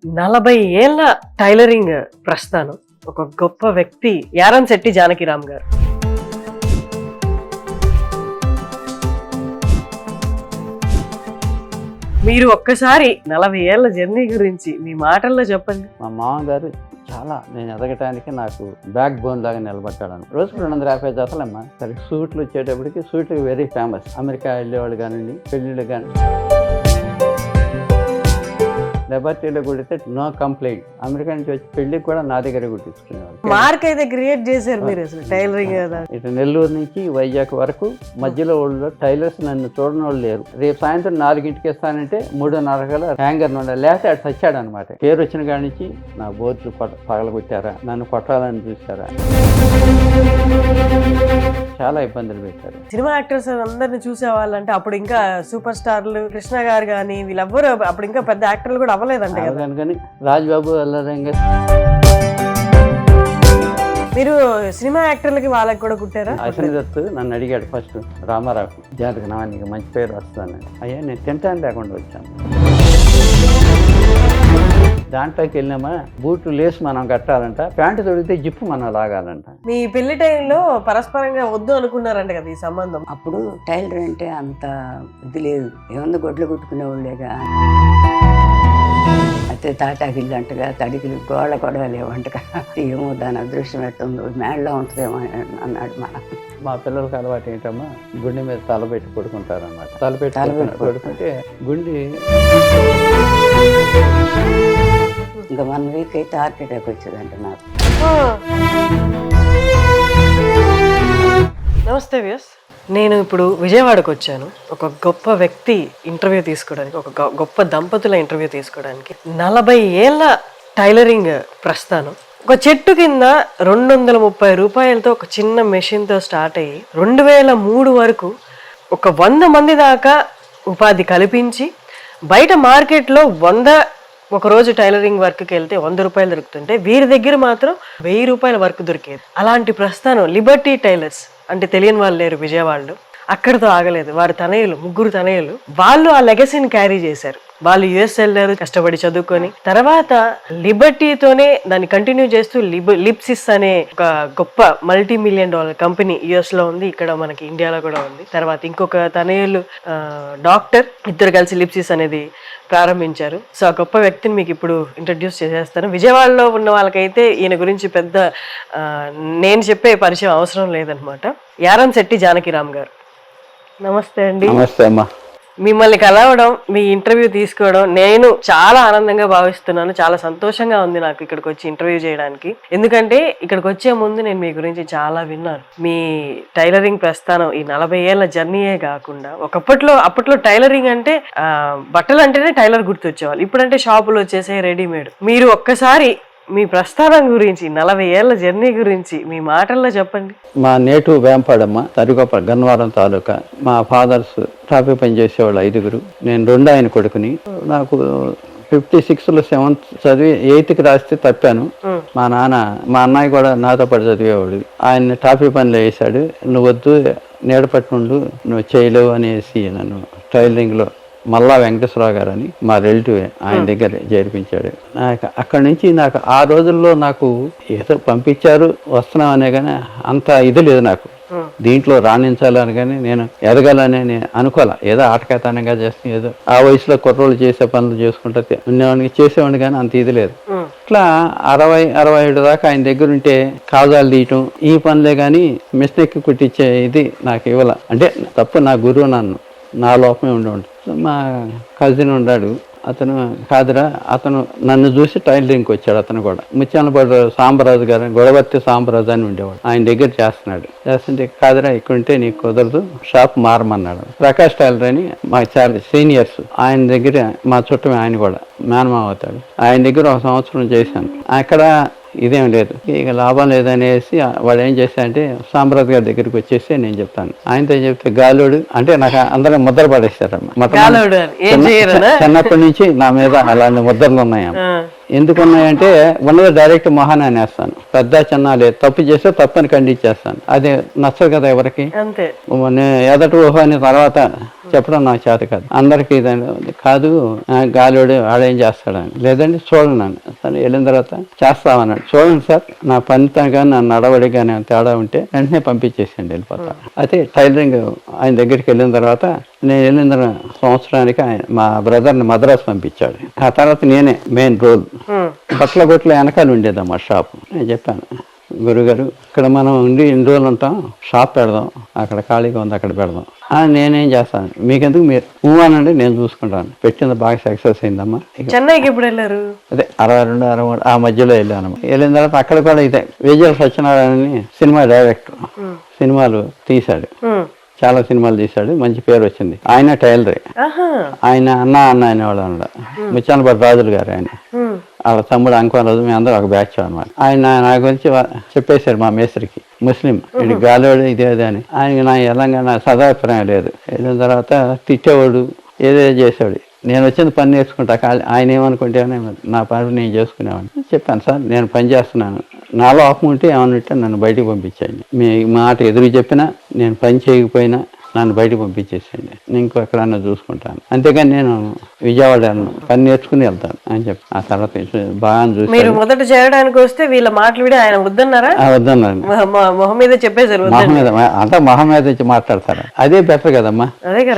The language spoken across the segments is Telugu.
40 ఏళ్ల టైలరింగ్ ప్రస్థానం, ఒక గొప్ప వ్యక్తి యారంశెట్టి జానకిరామ్ గారు. మీరు ఒక్కసారి 40 ఏళ్ల జర్నీ గురించి మీ మాటల్లో చెప్పండి. మా మామగారు చాలా నేను ఎదగటానికి నాకు బ్యాక్ బోన్ లాగా నిలబడ్డాను. రోజుకు 250 జతలమ్మా. సరే సూట్లు వచ్చేటప్పటికి సూట్లు వెరీ ఫేమస్. అమెరికా వెళ్ళేవాళ్ళు కానివ్వండి, పెళ్ళిళ్ళు కానీ. లెబర్టీలో కుడితే నో కంప్లైంట్. అమెరికా నుంచి వచ్చి పెళ్లికి కూడా నా దగ్గర కుట్టించుకునేవాళ్ళు. మార్క్ అయితే క్రియేట్ చేశారు మీరు అసలు టైలరింగ్ కదా. ఇటు నెల్లూరు నుంచి వైజాగ్ వరకు మధ్యలో వాళ్ళు టైలర్స్ నన్ను చూడని వాళ్ళు లేరు. రేపు సాయంత్రం 4ంటికి ఇస్తానంటే 3:30 గల హ్యాంగర్ నుండి లేకపోతే అటు చచ్చాడు అనమాట. పేరు వచ్చిన కాడి నుంచి నా బోర్డులు పగలగొట్టారా, నన్ను కొట్టాలని చూసారా, చాలా ఇబ్బందులు పెట్టారు. సినిమా యాక్టర్స్ అందరిని చూసేవాళ్ళంటే అప్పుడు ఇంకా సూపర్ స్టార్లు కృష్ణ గారు కానీ వీళ్ళెవ్వరు అప్పుడు ఇంకా పెద్ద యాక్టర్లు కూడా అవ్వలేదంటే కదా. కానీ రాజ్బాబు అల్లరంగా మీరు సినిమా యాక్టర్లకి వాళ్ళకి కూడా కుట్టారా? అశ్విని దత్తు నన్ను అడిగాడు ఫస్ట్, రామారావు జాతక నీకు మంచి పేరు వస్తుందని. అయ్యా నేను తింటాను లేకుండా వచ్చాను. దాంట్లోకి వెళ్ళినామా బూట్లు లేసి మనం కట్టాలంట, ప్యాంటు తొడిగితే జిప్పు మనం లాగాలంట. మీ పెళ్లి టైంలో పరస్పరంగా వద్దు అనుకున్నారంట కదా ఈ సంబంధం. అప్పుడు టైలర్ అంటే అంత ఇది లేదు, ఏమన్నా గొడ్లు కుట్టుకునేవాళ్ళేగా. అయితే తాటాకిళ్ళు అంటగా, తడికిలు గోళ్ళ కూడా లేవంటగా. ఏమో దాని అదృష్టం ఎట్టుందో, మేడలో ఉంటుందేమో అన్నాడు. మా పిల్లలకి అలవాటు ఏంటమ్మా, గుండె మీద తలపెట్టి పడుకుంటారు అన్నమాట. తలపెట్టి పడుకుంటే గుండె ఇంకా 1 వీక్ అయితే హార్ట్ అటాక్ వచ్చేదంట నాకు. నమస్తే వ్యూస్, నేను ఇప్పుడు విజయవాడకు వచ్చాను ఒక గొప్ప వ్యక్తి ఇంటర్వ్యూ తీసుకోవడానికి, ఒక గొప్ప దంపతుల ఇంటర్వ్యూ తీసుకోవడానికి. 40 ఏళ్ల టైలరింగ్ ప్రస్థానం. ఒక చెట్టు కింద 230 రూపాయలతో ఒక చిన్న మెషిన్తో స్టార్ట్ అయ్యి 2003 వరకు ఒక 100 మంది దాకా ఉపాధి కల్పించి బయట మార్కెట్లో ఒక రోజు టైలరింగ్ వర్క్కి వెళ్తే 100 రూపాయలు దొరుకుతుంటే వీరి దగ్గర మాత్రం 1000 రూపాయల వర్క్ దొరికేది. అలాంటి ప్రస్థానం లిబర్టీ టైలర్స్ అంటే తెలియని వాళ్ళు లేరు విజయవాడలో. అక్కడితో ఆగలేదు. వారి తనయులు, 3 తనయులు, వాళ్ళు ఆ లెగసీని క్యారీ చేశారు. వాళ్ళు US వెళ్ళారు కష్టపడి చదువుకొని. తర్వాత లిబర్టీతోనే దాన్ని కంటిన్యూ చేస్తూ లిప్సిస్ అనే ఒక గొప్ప $multi-million కంపెనీ US లో ఉంది, ఇక్కడ మనకి ఇండియాలో కూడా ఉంది. తర్వాత ఇంకొక తనయులు డాక్టర్, ఇద్దరు కలిసి లిప్సిస్ అనేది ప్రారంభించారు. సో ఆ గొప్ప వ్యక్తిని మీకు ఇప్పుడు ఇంట్రడ్యూస్ చేసేస్తాను. విజయవాడలో ఉన్న వాళ్ళకైతే ఈయన గురించి పెద్ద నేను చెప్పే పరిచయం అవసరం లేదనమాట. యారంశెట్టి జానకిరామ్ గారు, నమస్తే అండి. నమస్తే అమ్మా. మిమ్మల్ని కలవడం, మీ ఇంటర్వ్యూ తీసుకోవడం నేను చాలా ఆనందంగా భావిస్తున్నాను. చాలా సంతోషంగా ఉంది నాకు ఇక్కడికి వచ్చి ఇంటర్వ్యూ చేయడానికి. ఎందుకంటే ఇక్కడికి వచ్చే ముందు నేను మీ గురించి చాలా విన్నాను. మీ టైలరింగ్ ప్రస్థానం ఈ 40 ఏళ్ల జర్నీయే కాకుండా అప్పట్లో టైలరింగ్ అంటే బట్టలు అంటేనే టైలర్ గుర్తొచ్చేవాళ్ళు. ఇప్పుడంటే షాపులు వచ్చేసే రెడీమేడ్. మీరు ఒక్కసారి మీ ప్రస్థానం గురించి, 40 ఏళ్ల జర్నీ గురించి మీ మాటల్లో చెప్పండి. మా నేటివ్ వేంపాడమ్మ, తరిగొప్ప గన్నవరం తాలూకా. మా ఫాదర్స్ ట్రాఫిక్ పని చేసేవాళ్ళు 5గురు. నేను 2 ఆయన కొడుకుని. నాకు 56లో 7th చదివి 8కి రాస్తే తప్పాను. మా అన్నయ్య కూడా నాతో పాటు చదివేవాడు. ఆయన ట్రాఫిక్ పనిలో వేసాడు. నువ్వు వద్దు, నీడపట్టుండు, నువ్వు చేయలేవు అనేసి నన్ను టైలరింగ్లో మల్లా వెంకటేశ్వరరావు గారు అని మా రిలేటివ్, ఆయన దగ్గర చేర్పించాడు. అక్కడి నుంచి నాకు ఆ రోజుల్లో నాకు ఏదో పంపించారు వస్తున్నాం అనే కానీ అంత ఇది లేదు నాకు. దీంట్లో రాణించాలని కానీ నేను ఎదగాలని నేను అనుకోలే. ఏదో ఆటకాతనంగా చేస్తే ఏదో ఆ వయసులో కుర్రోళ్ళు చేసే పనులు చేసుకుంటా ఉండేవాడిని, చేసేవాడిని కానీ అంత ఇది లేదు. ఇట్లా 60-67 దాకా ఆయన దగ్గర ఉంటే కాజాలు తీయటం ఈ పనులే కానీ మిషన్ ఎక్కి కుట్టించే ఇది నాకు ఇవ్వాల. అంటే తప్పు నా గురువు, నా లోపమే ఉండి మా కజిన్ ఉన్నాడు, అతను కాదురా, అతను నన్ను చూసి టైలరింగ్కి వచ్చాడు. అతను కూడా ముత్యాలపాడు సాంబరాజు గారు, గొడవర్తి సాంబరాజు అని ఉండేవాడు, ఆయన దగ్గర చేస్తుంటే కాదురా ఇక్కడ ఉంటే నీకు కుదరదు, షాప్ మారమన్నాడు. ప్రకాష్ టైలర్ అని మాకు చాలా సీనియర్స్, ఆయన దగ్గర మా చుట్టమే, ఆయన కూడా మేనమామ అవుతాడు. ఆయన దగ్గర 1 సంవత్సరం చేశాను. అక్కడ ఇదేం లేదు, ఇక లాభం లేదనేసి వాడు ఏం చేశాడంటే సాంబరాజు గారి దగ్గరికి వచ్చేసి నేను చెప్తాను. ఆయనతో చెప్తే గాలోడు అంటే నాకు అందరూ ముద్ర పడేస్తారమ్మా. చిన్నప్పటి నుంచి నా మీద అలాంటి ముద్రలు ఉన్నాయమ్మ. ఎందుకున్నాయంటే ఉన్నది డైరెక్ట్ మొహాన్ని అనేస్తాను. పెద్ద చిన్న లేదు, తప్పు చేస్తే తప్పని ఖండించేస్తాను. అది నచ్చదు కదా ఎవరికి. ఎదటి ఊహ అని తర్వాత చెప్పడం నాకు చేత కాదు. అందరికీ ఇదండి కాదు, గాలివాడు ఆడేం చేస్తాడని. లేదండి చూడండి అని. సరే వెళ్ళిన తర్వాత చేస్తామన్నాడు. చూడండి సార్, నా పనితో కానీ నా నడవడి కానీ తేడా ఉంటే వెంటనే పంపించేసండి, వెళ్ళిపోతా. అయితే టైలరింగ్ ఆయన దగ్గరికి వెళ్ళిన తర్వాత నేను వెళ్ళిన సంవత్సరానికి మా బ్రదర్ని మద్రాసు పంపించాడు. ఆ తర్వాత నేనే మెయిన్ రోల్. బట్టల కొట్ల వెనకాల ఉండేదమ్మా షాపు. నేను చెప్పాను, గురుగారు ఇక్కడ మనం ఉండి ఎన్ని రోజులు ఉంటాం, షాప్ పెడదాం, అక్కడ ఖాళీగా ఉంది అక్కడ పెడదాం. నేనేం చేస్తాను, మీకెందుకు మీరు అనండి, నేను చూసుకుంటాను. పెట్టింది బాగా సక్సెస్ అయిందమ్మా. చెన్నైకి ఎప్పుడు వెళ్ళారు? అదే 62, 63 ఆ మధ్యలో వెళ్ళాను. వెళ్ళిన తర్వాత అక్కడ కూడా ఇదే విజయ సత్యనారాయణ సినిమా డైరెక్టర్, సినిమాలు తీశాడు, చాలా సినిమాలు తీశాడు, మంచి పేరు వచ్చింది. ఆయన టైలరే. ఆయన అన్న అనేవాళ్ళు అన్నాడు, ముచ్చానపల్లి రాజులు గారు. ఆయన వాళ్ళ తమ్ముడు అంకోరాజు, మేము అందరూ ఒక బ్యాచ్ అనమాట. ఆయన నా గురించి చెప్పేశారు మా మేస్త్రికి, ముస్లిం, ఇది గాలివాడు ఇదే అని. ఆయన నా ఎలాగా నా సదాభిప్రాయం లేదు. వెళ్ళిన తర్వాత తిట్టేవాడు, ఏదో చేసేవాడు. నేను వచ్చింది పని నేర్చుకుంటా, ఆయన ఏమనుకుంటే నా పని నేను చేసుకునేవాడిని. చెప్పాను, సార్ నేను పని చేస్తున్నాను, నాలో ఆపం ఉంటే ఏమనుంటే నన్ను బయటికి పంపించండి. మీ మాట ఎదురు చెప్పినా, నేను పని చేయకపోయినా నన్ను బయటకు పంపించేసేయండి, నేను ఇంకో ఎక్కడన్నా చూసుకుంటాను. అంతేగాని నేను విజయవాడ పని నేర్చుకుని వెళ్తాను అని చెప్పి ఆ తర్వాత బాగా చూసి. మీరు మొదట చేయడానికి వస్తే వీళ్ళ మాటలు విడి ఆయన వద్దన్నారా? వద్దన్నాను, మొహం మీద చెప్పేశారు. మొహం మీద అంతా మొహం మీద వచ్చి మాట్లాడతారు, అదే బెటర్ కదమ్మా.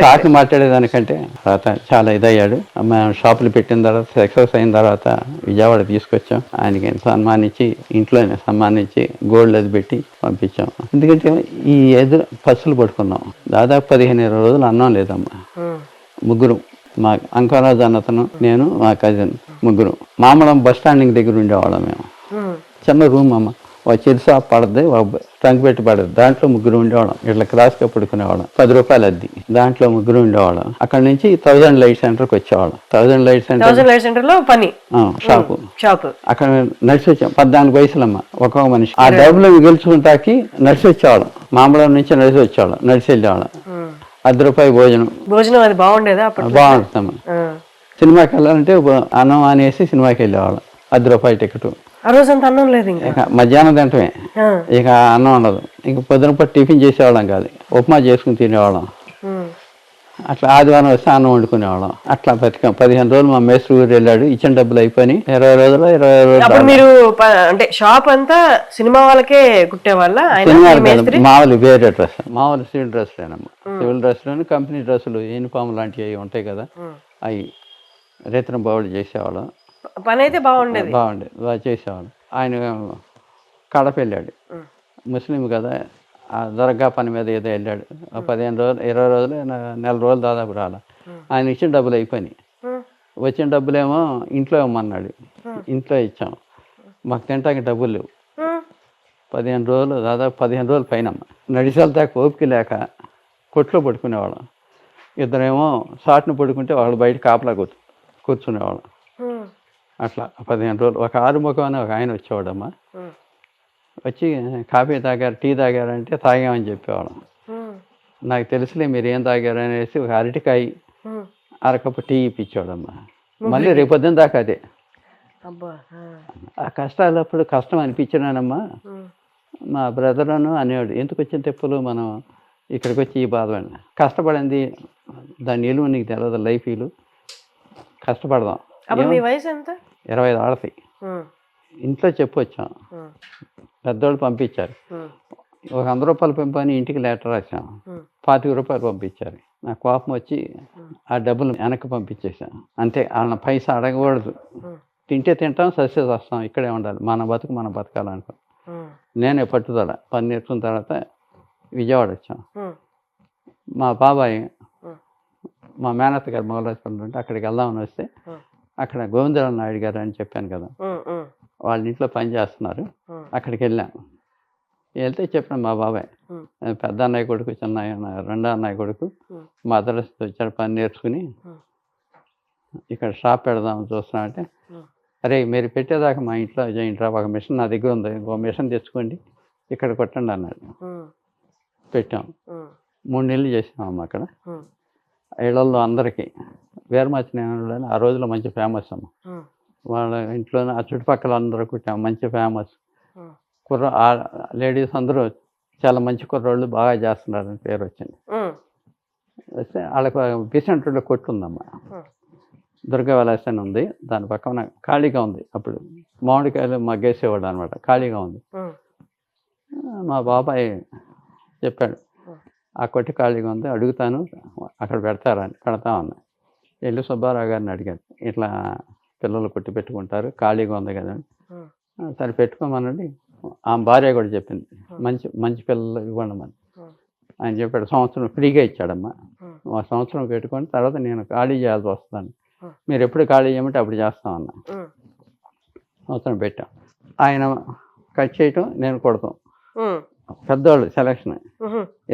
షాక్ మాట్లాడేదానికంటే. తర్వాత చాలా ఇదయ్యాడు. మేము షాపులు పెట్టిన తర్వాత సక్సెస్ అయిన తర్వాత విజయవాడ తీసుకొచ్చాం. ఆయనకి సన్మానించి, ఇంట్లోనే సన్మానించి గోల్డ్ అది పెట్టి పంపించాం. ఎందుకంటే ఈ ఎదురు పసులు పడుకున్నాం. దాదాపు 15-20 రోజులు అన్నం లేదమ్మా. ముగ్గురు, మా అంకరాజు అన్నతను, నేను, మా కజిన్, ముగ్గురు మామూలు బస్ స్టాండింగ్ దగ్గర ఉండేవాళ్ళం మేము. చిన్న రూమ్ అమ్మ, ఒక చిరుసా పడద్ది, ఒక ట్రంక్ పెట్టి పడద్ది, దాంట్లో ముగ్గురు ఉండేవాళ్ళం. ఇట్లా క్రాస్గా పడుకునేవాళ్ళం. 10 రూపాయలు అద్ది, దాంట్లో ముగ్గురు ఉండేవాళ్ళం. అక్కడ నుంచి 1000 లైట్ సెంటర్కి వచ్చేవాళ్ళం. 1000 లైట్ సెంటర్ లో పని షాపు. అక్కడ నడిచి వచ్చాం. 14 వయసులమ్మ ఒక్కొక్క మనిషి. ఆ డబ్బులు గెలుచుకుంటాకి నడిచి వచ్చేవాళ్ళం. మామూలు నుంచి నడిచి వచ్చేవాళ్ళం, నడిచి వెళ్ళేవాళ్ళం. 10 రూపాయలు భోజనం అది బాగుండేదా? బాగుంటుందమ్మా. సినిమాకి వెళ్ళాలంటే అన్నం అనేసి సినిమాకి వెళ్ళేవాళ్ళం. 10 రూపాయలు టికెట్. ఆ రోజంతా అన్నం లేదు, ఇక మధ్యాహ్నం తింటమే, ఇక అన్నం ఉండదు. ఇంక పొద్దున టిఫిన్ చేసేవాళ్ళం కాదు, ఉప్మా చేసుకుని తినేవాళ్ళం. అట్లా ఆదివారం వస్తే అన్నం వండుకునేవాళ్ళం. అట్లా బతికాం. 15 రోజులు మా మేస్త్రి ఊరు వెళ్ళాడు, ఇచ్చిన డబ్బులు అయిపోయి 20 రోజులు. మీరు అంటే షాప్ అంతా సినిమా వాళ్ళకే కుట్టేవాళ్ళ? మామూలు వేరే డ్రెస్, మామూలు సివిల్ డ్రెస్లేనమ్మా. సివిల్ డ్రెస్లోని కంపెనీ డ్రెస్సులు, యూనిఫామ్ లాంటివి అవి ఉంటాయి కదా, అవి రేతనం బావులు చేసేవాళ్ళం. పని అయితే బాగుండేది బాగా చేసేవాళ్ళం. ఆయన కడప వెళ్ళాడు, ముస్లిం కదా, ఆ దర్గా పని మీద ఏదో వెళ్ళాడు. 15 రోజులు, 20 రోజులు, నెల రోజులు దాదాపు రాల. ఆయన ఇచ్చిన డబ్బులు అయిపోయినాయి. వచ్చిన డబ్బులేమో ఇంట్లో ఇవ్వమన్నాడు, ఇంట్లో ఇచ్చాం. మాకు తింటానికి డబ్బులు లేవు. 15 రోజులు, దాదాపు 15 రోజులు పైన నడిచెళ్తాక ఓపిక లేక కొట్లో పడుకునేవాళ్ళం. ఇద్దరేమో షాట్ను పడుకుంటే వాళ్ళు బయట కాపలా కూర్చునేవాళ్ళం. అట్లా 15 రోజులు. ఒక ఆరుముఖం అని ఒక ఆయన వచ్చేవాడమ్మా. వచ్చి కాఫీ తాగారు, టీ తాగారంటే తాగామని చెప్పేవాళ్ళం. నాకు తెలుసులే మీరు ఏం తాగారు అనేసి ఒక అరటికాయ, అరకప్పు టీ ఇప్పించాడమ్మా. మళ్ళీ రేపొద్దున దాకా అదే. ఆ కష్టాలప్పుడు కష్టం అనిపించినానమ్మా. మా బ్రదర్ను అనేవాడు, ఎందుకు వచ్చిన తెప్పులు, మనం ఇక్కడికి వచ్చి ఈ బాధ కష్టపడింది దాని విలువ నీకు తెలియదు, లైఫ్ విలువ, కష్టపడదాం. 25 ఆడతాయి. ఇంట్లో చెప్పొచ్చాం, పెద్దోళ్ళు పంపించారు. ఒక 100 రూపాయలు పంపని ఇంటికి లెటర్ రాసాం. 25 రూపాయలు పంపించారు. నాకు కోపం వచ్చి ఆ డబ్బులు వెనక్కి పంపించేసాను. అంతే, వాళ్ళని పైసా అడగకూడదు. తింటే తింటాం, సస్య వస్తాం, ఇక్కడే ఉండాలి, మన బతుకు మనం బతకాలనుకో. నేనే పట్టుదల. పని నేర్చుకున్న తర్వాత విజయవాడ వచ్చాం. మా బాబాయ్, మా మేనత్త గారు మొగలరాజపల్లి ఉంటే అక్కడికి వెళ్దామని వస్తే, అక్కడ గోవిందరావు నాయుడు గారు అని చెప్పాను కదా, వాళ్ళ ఇంట్లో పని చేస్తున్నారు. అక్కడికి వెళ్ళాం. వెళ్తే చెప్పిన మా బాబాయ్, పెద్ద అన్నయ్య కొడుకు, చిన్న రెండో అన్నయ్య కొడుకు మద్రాసు వచ్చాడు, పని నేర్చుకుని ఇక్కడ షాప్ పెడదామని చూస్తున్నా అంటే, అరే మీరు పెట్టేదాకా మా ఇంట్లో చేయండి రా, ఒక మిషన్ నా దగ్గర ఉంది, ఇంకో మిషన్ తెచ్చుకోండి, ఇక్కడ కొట్టండి అన్నాడు. పెట్టాం. 3 నెలలు చేసామమ్మ అక్కడ. ఇళ్లలో అందరికీ వీరమాచినేని ఆ రోజులో మంచి ఫేమస్ అమ్మ. వాళ్ళ ఇంట్లోనే ఆ చుట్టుపక్కల అందరూ కుట్టాం, మంచి ఫేమస్. లేడీస్ అందరూ చాలా మంచి కుర్రోళ్ళు, బాగా చేస్తున్నారని పేరు వచ్చింది. వస్తే వాళ్ళకి బిసెంట్ రోడ్లో కొట్టు ఉందమ్మా, దుర్గా విలాస్ అని ఉంది, దాని పక్కన ఖాళీగా ఉంది. అప్పుడు మామిడికాయలు మగ్గేసేవాడు అనమాట, ఖాళీగా ఉంది. మా బాబాయ్ చెప్పాడు ఆ కొట్టి ఖాళీగా ఉంది, అడుగుతాను అక్కడ పెడతారా అని. పెడతామన్నా. వెళ్ళి సుబ్బారావు గారిని అడిగాను, ఇట్లా పిల్లలు కొట్టి పెట్టుకుంటారు ఖాళీగా ఉంది కదా అని. సరే పెట్టుకోమనండి. ఆమె భార్య కూడా చెప్పింది మంచి మంచి పిల్లలు ఇవ్వండి అని. ఆయన చెప్పాడు సంవత్సరం ఫ్రీగా ఇచ్చాడమ్మా, ఆ సంవత్సరం పెట్టుకొని తర్వాత నేను ఖాళీ చేయాల్సి వస్తాను, మీరు ఎప్పుడు ఖాళీ చేయమంటే అప్పుడు చేస్తామన్నా. సంవత్సరం పెట్టాం. ఆయన కట్ చేయటం, నేను కొడతాం. పెద్దవాళ్ళు సెలక్షన్,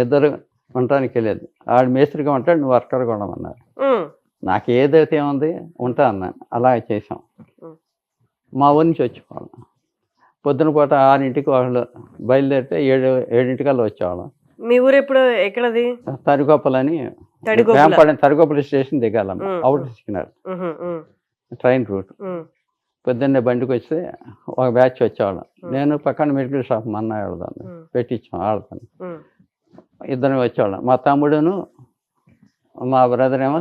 ఇద్దరు ఉండటానికి వెళ్ళేది. ఆడు మేస్త్రిగా ఉంటాడు, నువ్వు వర్కర్గా ఉండమన్నారు. నాకు ఏదైతే ఏముంది ఉంటా అన్నాను. అలాగే చేసాం. మా ఊరి నుంచి వచ్చేవాళ్ళం. పొద్దున పూట 6ంటికి వాళ్ళు బయలుదేరితే 7 వచ్చేవాళ్ళం. మీ ఊరు ఎప్పుడు ఎక్కడది? తరిగొప్పలని, తరిగొప్పల స్టేషన్ దిగాలమ్మ, అవుట్ సిగ్నల్ ట్రైన్ రూట్. పొద్దున్నే బండికి వస్తే ఒక బ్యాచ్ వచ్చేవాళ్ళం. నేను పక్కన మెడికల్ షాప్ మా అన్నయ్య ఆడదాన్ని పెట్టించాం, ఆడతాను. ఇద్దరం వచ్చేవాళ్ళం. మా తమ్ముడును మా బ్రదర్ ఏమో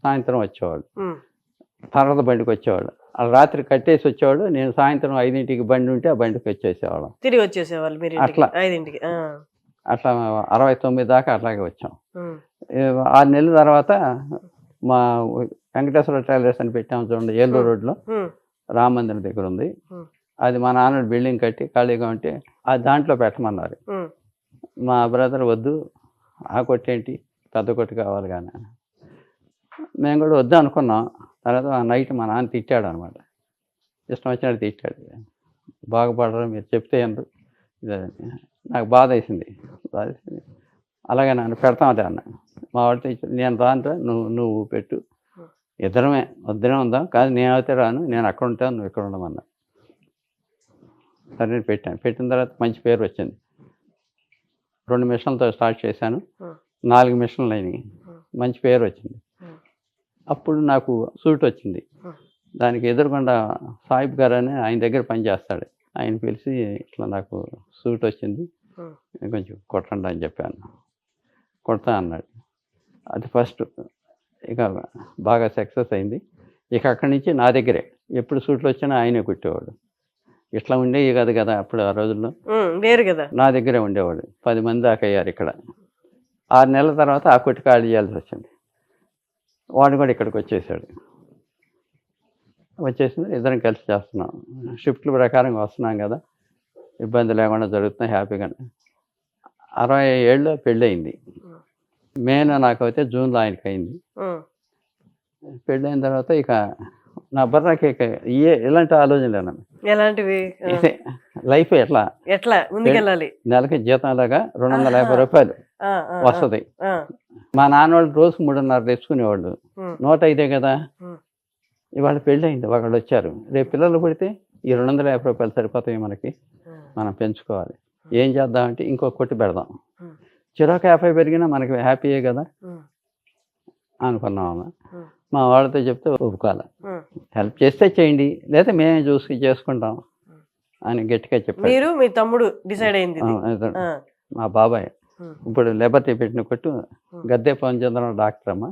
సాయంత్రం వచ్చేవాడు, తర్వాత బండికి వచ్చేవాడు. రాత్రి కట్టేసి వచ్చేవాడు, నేను సాయంత్రం 5ంటికి బండి ఉంటే ఆ బండికి వచ్చేసేవాళ్ళం, తిరిగి వచ్చేసేవాళ్ళు మీరు అట్లా 5ంటికి. అట్లా 69 దాకా అట్లాగే వచ్చాం. 6 నెలల తర్వాత మా వెంకటేశ్వర టైలర్స్ అని పెట్టాము చూడండి, ఏలూరు రోడ్లో రామ మందిరం దగ్గర ఉంది. అది మా నాన్న బిల్డింగ్ కట్టి ఖాళీగా ఉంటే అది దాంట్లో పెట్టమన్నారు. మా బ్రదర్ వద్దు, ఆ కొట్టేంటి, పెద్ద కొట్టు కావాలి కానీ. మేము కూడా వద్దు అనుకున్నాం. తర్వాత నైట్ మా నాన్న తిట్టాడు అనమాట, ఇష్టం వచ్చినట్టు తిట్టాడు. బాగుపడరు మీరు చెప్తే ఎందుకు, నాకు బాధ వేసింది. అలాగే నన్ను పెడతామంటే అన్న. మా వాడితో నేను రానురా, నువ్వు పెట్టు, వద్దనే ఉందాం, కాదు నేనైతే రాను, నేను అక్కడ ఉంటాను, నువ్వు ఇక్కడ ఉండమన్నా. సరే నేను పెట్టాను. పెట్టిన తర్వాత మంచి పేరు వచ్చింది. 2 మిషన్లతో స్టార్ట్ చేశాను, 4 మిషన్లు అయినాయి, మంచి పేరు వచ్చింది. అప్పుడు నాకు సూట్ వచ్చింది. దానికి ఎదురుకుండా సాహిబ్ గారు అని ఆయన దగ్గర పనిచేస్తాడు. ఆయన పిలిచి ఇట్లా నాకు సూట్ వచ్చింది, కొంచెం కొట్టండి అని చెప్పాను. కొడతా అన్నాడు. అది ఫస్ట్. ఇక బాగా సక్సెస్ అయింది. ఇక అక్కడి నుంచి నా దగ్గరే ఎప్పుడు సూట్లు వచ్చినా ఆయనే కుట్టేవాడు. ఇట్లా ఉండేవి కాదు కదా అప్పుడు, ఆ రోజుల్లో వేరు కదా, నా దగ్గరే ఉండేవాడు. 10 మంది దాకా అయ్యారు ఇక్కడ. 6 నెలల తర్వాత ఆ కొట్టి ఖాళీ చేయాల్సి వచ్చింది. వాడు కూడా ఇక్కడికి వచ్చేసాడు. వచ్చేసింది, ఇద్దరం కలిసి చేస్తున్నాం. షిఫ్ట్ల ప్రకారం వస్తున్నాం కదా, ఇబ్బంది లేకుండా జరుగుతున్నాయి హ్యాపీగానే. 67లో పెళ్ళి అయింది. మేలో నాకైతే జూన్లో ఆయనకి అయింది. పెళ్ళి అయిన తర్వాత ఇక నా బర్రాకి ఇలాంటి ఆలోచనలేనా, ఎలాంటివి, లైఫ్ ఎట్లా ఎట్లా ముందుకెళ్ళాలి. నెలకి జీతంలాగా 250 రూపాయలు వస్తుంది. మా నాన్న వాళ్ళు రోజు 3.5 తెచ్చుకునేవాళ్ళు, 105 కదా. ఇవాళ పెళ్ళి అయింది, ఒకళ్ళు వచ్చారు. రేపు పిల్లలు పుడితే ఈ 250 రూపాయలు సరిపోతాయి మనకి, మనం పెంచుకోవాలి. ఏం చేద్దామంటే ఇంకో కొట్టి పెడదాం, చిరాకు 50 పెరిగినా మనకి హ్యాపీయే కదా అనుకున్నామమ్మా. మా వాళ్ళతో చెప్తే ఒప్పుకోవాలి, హెల్ప్ చేస్తే చేయండి, లేదా మేమే చూసి చేసుకుంటాం అని గట్టిగా చెప్పారు. మీరు మీ తమ్ముడు డిసైడ్ అయింది. మా బాబాయ్ ఇప్పుడు లిబర్టీ పెట్టిన కొట్టు గద్దె పవన్చంద్రరావు డాక్టర్ అమ్మ,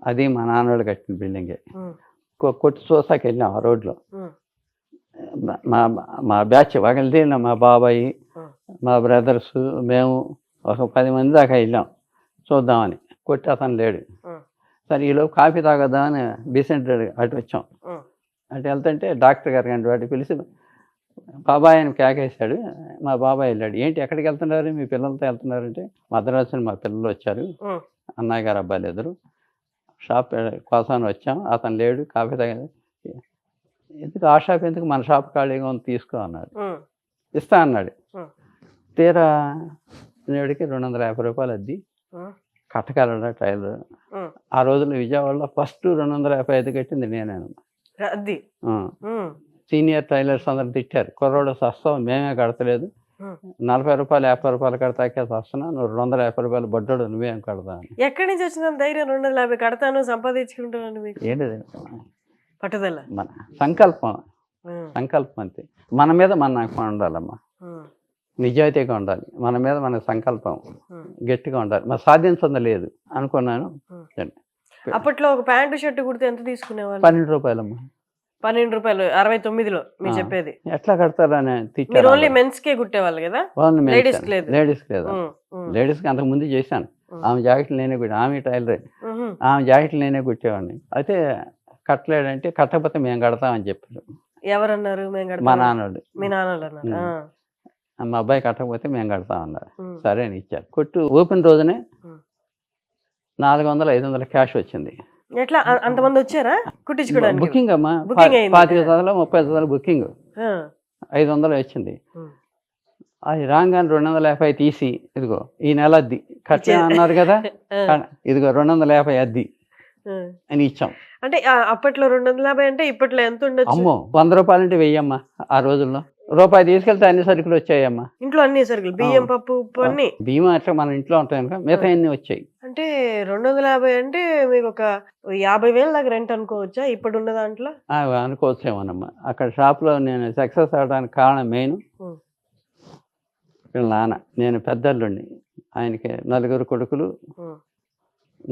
అది మా నాన్నోళ్ళు కట్టిన బిల్డింగే. కొట్టు చూసాక వెళ్ళాం ఆ రోడ్లో. మా బ్యాచ్ ఒకరిది, మా బాబాయి, మా బ్రదర్స్, మేము ఒక 10 మంది దాకా వెళ్ళాం చూద్దామని. కొట్టి అతను లేడు. సరే ఈలోపు కాఫీ తాగదా అని బీసెంట్ అటు వచ్చాం. అటు వెళ్తుంటే డాక్టర్ గారు కానీ వాటి పిలిచి బాబాయ్ అని కేకేశాడు. మా బాబాయ్ వెళ్ళాడు. ఏంటి ఎక్కడికి వెళ్తున్నారు, మీ పిల్లలతో వెళ్తున్నారంటే, మద్రాసు మా పిల్లలు వచ్చారు, అన్నయ్య గారు అబ్బాయిలు ఎదురు, షాప్ కోసం వచ్చాం, అతను లేడు, కాఫీ తాగేది. ఎందుకు ఆ షాప్ ఎందుకు, మన షాప్ ఖాళీగా ఉంది, తీసుకో అన్నాడు. ఇస్తా అన్నాడు. తీరా నేడికి 250 రూపాయలు అద్ది కట్టగలడా టైలర్. ఆ రోజుల్లో విజయవాడలో ఫస్ట్ 250 కట్టింది నేనే. సీనియర్ టైలర్స్ అందరు తిట్టారు, కుర్రోడు సస్తాం, మేమే కడతలేదు, 40 రూపాయలు 50 రూపాయలు కడతాకే వస్తున్నా, నువ్వు 250 రూపాయలు బడ్డాడు, నువ్వేం కడతా అని. ఎక్కడి నుంచి వచ్చిన ధైర్యం 250 కడతాను సంపాదించుకుంటాను? ఏంటిది పట్టుదల, మన సంకల్పం అంతే. మన మీద మన ఉండాలమ్మా. నిజాయితీగా ఉండాలి, మన మీద మన సంకల్పం గట్టిగా ఉండాలి. మరి సాధించడం లేదు అనుకున్నాను. అప్పట్లో ఒక ప్యాంటు షర్ట్ కుడితే ఎంత తీసుకునేవాళ్ళు? 12 రూపాయలమ్మా. 12 రూపాయలు 69లో మీరు చెప్పేది. ఎట్లా కడతారని మీరు ఓన్లీ మెన్స్ కే కుట్టేవాళ్ళు కదా, లేడీస్ కి లేదు? లేడీస్ లేదు. లేడీస్కి అంతకు ముందు చేశాను. ఆమె జాకెట్లు నేనే కుట్టి, ఆమె టైలరే, ఆమె జాకెట్లు నేనే కుట్టేవాడిని. అయితే కట్టలేడంటే కట్టకపోతే మేము కడతామని చెప్పారు. ఎవరన్నారు? మేము కడతాం. మా నాన్నోడు. మీ నాన్నలు అన్నారు. మా అబ్బాయి కట్టకపోతే మేము కడతామన్నారు. సరే అని ఇచ్చారు. కొట్టు ఓపెన్ రోజునే 400-500 క్యాష్ వచ్చింది. ఎట్లా అంతమంది వచ్చారా కుట్టించుకోవడానికి? బుకింగ్ అమ్మా, బుకింగ్ అయింది. 25,000-30,000 బుకింగ్, 500 వచ్చింది. అది రాగానే 250 తీసి, ఇదిగో ఈ నెల అద్ది కట్టే అన్నారు కదా, ఇదిగో 250 అద్ది అని ఇచ్చాం. అంటే అప్పట్లో 250 అంటే ఇప్పట్లో ఎంత ఉండొచ్చు? అమ్మో, 100 రూపాయలు అంటే వెయ్యమ్మా. ఆ రోజుల్లో రూపాయి తీసుకెళ్తే అన్ని సరుకులు వచ్చాయమ్మా. ఇంట్లో అన్ని సరుకులు, బియ్యం, పప్పు, ఉప్పు అన్ని. బియ్యం అట్లా మన ఇంట్లో ఉంటాయి కనుక మిగతా అన్ని వచ్చాయి. అంటే 250 అంటే మీకు ఒక 50,000 దాకా రెంట్ అనుకోవచ్చా ఇప్పుడు ఉన్న దాంట్లో? అనుకోవచ్చేమోనమ్మా. అక్కడ షాప్లో నేను సక్సెస్ అవడానికి కారణం మెయిన్ వీళ్ళ నాన్న. నేను పెద్దల్లుండి, ఆయనకి 4 కొడుకులు,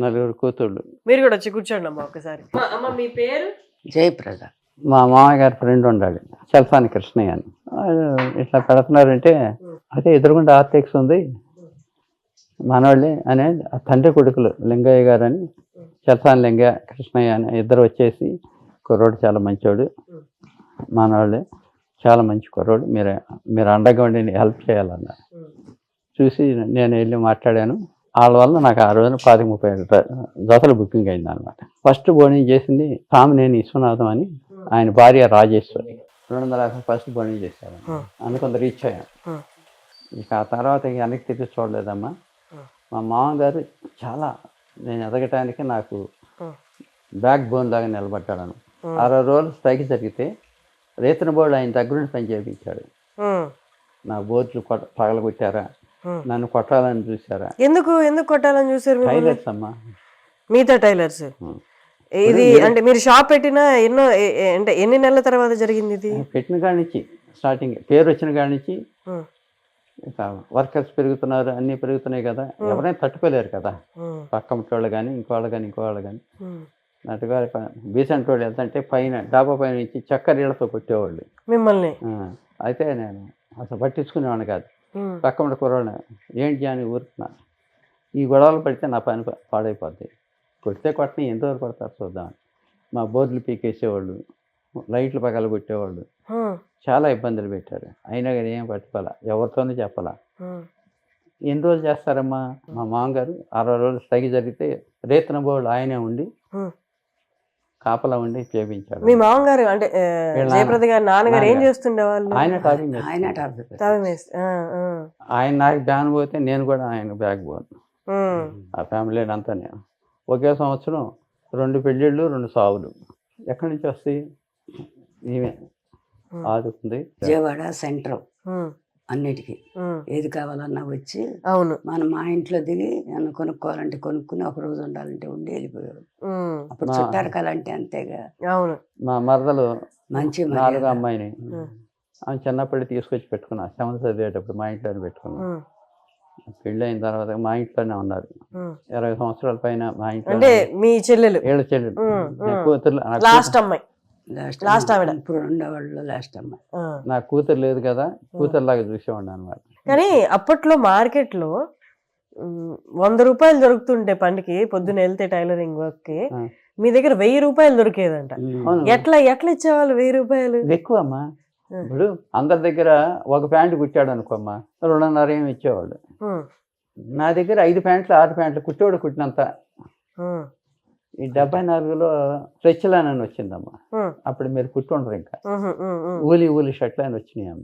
4 కూతుళ్ళు. మీరు కూడా వచ్చి కూర్చోండి అమ్మా ఒకసారి. అమ్మ మీ పేరు? జయప్రద. మా మామయ్య గారి ఫ్రెండ్ ఉండాలి, చల్సాని కృష్ణయ్య అని. ఇట్లా పెడుతున్నారంటే అదే ఎదురుగుండా ఆర్టెక్స్ ఉంది, మనవాళ్ళే అనే తండ్రి కొడుకులు లింగయ్య గారు అని, చల్సాని లింగయ్య కృష్ణయ్య అని ఇద్దరు వచ్చేసి, కుర్రోడు చాలా మంచోడు, మనవాళ్ళే చాలా మంచి కుర్రోడు, మీరు అండగా ఉండి హెల్ప్ చేయాలన్నారు. చూసి నేను వెళ్ళి మాట్లాడాను. వాళ్ళ వల్ల నాకు ఆ రోజున 25-30 జతలు బుకింగ్ అయింది అనమాట. ఫస్ట్ బోర్డింగ్ చేసింది సామినేని విశ్వనాథం అని, ఆయన భార్య రాజేశ్వరి. 250 ఫస్ట్ బోర్డింగ్ చేశాను, అందుకొంత రీచ్ అయ్యాను. ఇక ఆ తర్వాత వెనక్కి తిరిగి చూడలేదమ్మా. మా మామగారు చాలా, నేను ఎదగటానికి నాకు బ్యాక్ బోన్ లాగా నిలబడ్డాను. 60 రోజులు స్ట్రైక్ జరిగితే రేతన బోర్డు ఆయన దగ్గరుండి పని చేయించాడు. నా బోర్డులు పగలగొట్టారా, నన్ను కొట్టాలని చూసారా? ఎందుకు కొట్టాలని చూసారు? టైలర్స్ అమ్మా, మిగతా టైలర్స్. ఇది అంటే మీరు షాప్ పెట్టిన అంటే ఎన్ని నెలల తర్వాత జరిగింది ఇది? పెట్టిన కాడి నుంచి స్టార్టింగ్, పేరు వచ్చిన కాడి నుంచి ఇక వర్కర్స్ పెరుగుతున్నారు, అన్నీ పెరుగుతున్నాయి కదా, ఎవరైనా తట్టుకోలేరు కదా. పక్క వాళ్ళు కానీ ఇంకోళ్ళు కానీ నటుగా బీసెంట్ వాళ్ళు వెళ్తుంటే పైన డాబా పైన నుంచి చక్కరీళ్లతో కొట్టేవాళ్ళు మిమ్మల్ని. అయితే నేను అసలు పట్టించుకునేవాడిని కాదు. పక్క కుర్రాడు ఏంటి అని ఊరుకున్నా. ఈ గొడవలు పడితే నా పని పాడైపోద్ది, కొడితే కొట్టని ఎంతవరకు కొడతారు చూద్దామని. మా బోర్డులు పీకేసేవాళ్ళు, లైట్లు పగల కొట్టేవాళ్ళు, చాలా ఇబ్బందులు పెట్టారు. అయినా కానీ ఏం పట్టుకోవాలా, ఎవరితోనూ చెప్పాలా. ఎన్ని రోజులు చేస్తారమ్మా? మా మామగారు 60 రోజులు స్ట్రైక్ జరిగితే రేతన బోర్డు ఆయనే ఉండి కాపలా ఉండి చేపించాడు. మీ మామగారు అంటే జయప్రద గారి నాన్నగారు ఏం చేస్తుండేవాళ్ళు? ఆయన టాపింగ్, ఆయన నాకు బ్యాన్ పోతే నేను కూడా ఆయన బ్యాగ్ పోను. ఆ ఫ్యామిలీ అంతా నేను ఒకే సంవత్సరం 2 పెళ్ళిళ్ళు 2 సావులు. ఎక్కడి నుంచి వస్తాయి? ఈమె ఆదుకుంది. విజయవాడ సెంటర్ అన్నిటికీ ఏది కావాలన్నా వచ్చి, అవును, మనం మా ఇంట్లో దిగి ఏమన్నా కొనుక్కోవాలంటే కొనుక్కుని, ఒక రోజు ఉండాలంటే ఉండి వెళ్ళిపోయాడు. అప్పుడు చుట్టారకాలంటే అంతేగా. అవును. మా మరదలు మంచి 4వ అమ్మాయిని ఆమె చిన్నప్పటి తీసుకొచ్చి పెట్టుకున్నా. 7th చదివేటప్పుడు మా ఇంట్లోనే పెట్టుకున్నా. పెళ్ళి అయిన తర్వాత మా ఇంట్లోనే ఉన్నారు 20 సంవత్సరాల పైన. మా ఇంట్లో అంటే మీ చెల్లెలు, 7 చెల్లెలు, కూతురు, లాస్ట్ అమ్మాయి, లాస్ట్ ఆవిడ. ఇప్పుడు ఉండేవాళ్ళు లాస్ట్ అమ్మాయి. నా కూతురు లేదు కదా, కూతురులాగా చూసేవాడిని అనమాట. కానీ అప్పట్లో మార్కెట్లో 100 రూపాయలు దొరుకుతుంటే పండుకి, పొద్దున వెళ్తే టైలరింగ్ వర్క్ కి, మీ దగ్గర 1000 రూపాయలు దొరికేదంట. ఎట్లా ఇచ్చేవాళ్ళు 1000 రూపాయలు? ఎక్కువ అమ్మా. ఇప్పుడు అందరి దగ్గర ఒక ప్యాంటు కుట్టాడు అనుకోమ్మా, 2.5 ఏమి ఇచ్చేవాళ్ళు. నా దగ్గర 5 ప్యాంట్లు 6 ప్యాంట్లు కుట్టేవాడు కుట్టినంత. ఈ 74లో స్ట్రెచ్ లైన్ అని వచ్చిందమ్మా. అప్పుడు మీరు కుట్టుండ్రు, ఇంకా ఊలి షర్ట్లు అని వచ్చినాయి అమ్మ.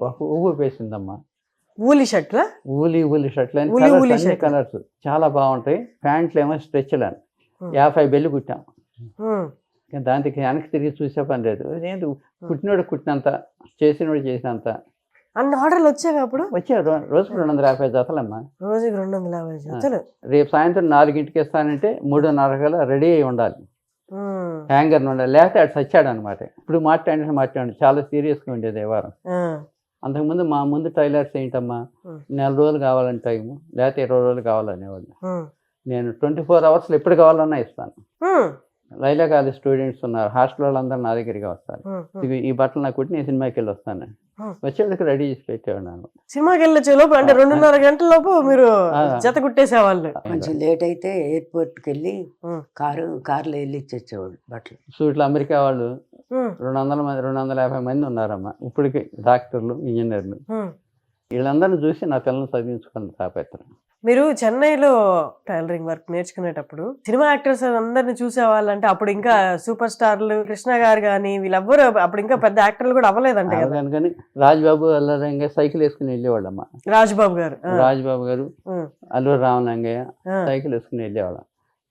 ఒక ఊపు వేసిందమ్మా. ఊలి షర్ట్ల, ఊలి షర్ట్లు అని కలర్స్ చాలా బాగుంటాయి. ప్యాంట్లు ఏమో స్ట్రెచ్ లైన్ 50 బెల్లు కుట్టాం. దానికి వెనక్కి తిరిగి చూసే పని లేదు. ఏంటి కుట్టినోడు కుట్టినంత, చేసినోడు చేసినంత. అన్ని ఆర్డర్లు వచ్చాయి అప్పుడు? వచ్చాయి. రోజుకు 250 జతలమ్మా. రోజుకి 250 జతలు. రేపు సాయంత్రం 4ంటికి ఇస్తానంటే 3:30 రెడీ అయి ఉండాలి, హ్యాంగర్ ఉండాలి, లేకపోతే అటు చచ్చాడు అనమాట. ఇప్పుడు మాట్లాడి చాలా సీరియస్గా ఉండేది వ్యవహారం. అంతకుముందు మా ముందు టైలర్స్ ఏంటమ్మా, నెల రోజులు కావాలని టైము, లేకపోతే 20 రోజులు కావాలనేవాళ్ళు. నేను 24 అవర్స్లో ఎప్పుడు కావాలన్నా ఇస్తాను. లైలా కాలేజ్ స్టూడెంట్స్ ఉన్నారు, హాస్టల్ వాళ్ళందరూ నా దగ్గరికి వస్తారు. ఈ బట్టలు నాకు కుట్టి నేను సినిమాకి వెళ్ళి వస్తాను, వచ్చేవాళ్ళకి రెడీ చేసి పెట్టేవాడు. సినిమాకి వెళ్ళొచ్చే లోపు అంటే 2:30 గంటల లోపు మీరు జత కుట్టేసేవాళ్ళు. కొంచెం లేట్ అయితే ఎయిర్పోర్ట్కి వెళ్ళి కారులో వెళ్ళి ఇచ్చేవాళ్ళు బట్టలు. సూట్లు అమెరికా వాళ్ళు 250 మంది ఉన్నారమ్మా ఇప్పటికి, డాక్టర్లు, ఇంజనీర్లు. వీళ్ళందరినీ చూసి నా పిల్లల్ని చదివించుకుని తాపేత్తాను. మీరు చెన్నైలో టైలరింగ్ వర్క్ నేర్చుకునేటప్పుడు సినిమా యాక్టర్స్ అందరిని చూసేవాళ్ళంటే అప్పుడు ఇంకా సూపర్ స్టార్లు కృష్ణ గారు కానీ వీళ్ళెవ్వరు అప్పుడు ఇంకా పెద్ద యాక్టర్లు కూడా అవ్వలేదంటే కదా. కానీ రాజ్బాబు అల్లరంగయ్య సైకిల్ వేసుకుని వెళ్ళేవాళ్ళమ్మా. రాజ్బాబు గారు అల్లూరు రామలింగయ్య సైకిల్ వేసుకుని వెళ్ళేవాళ్ళం.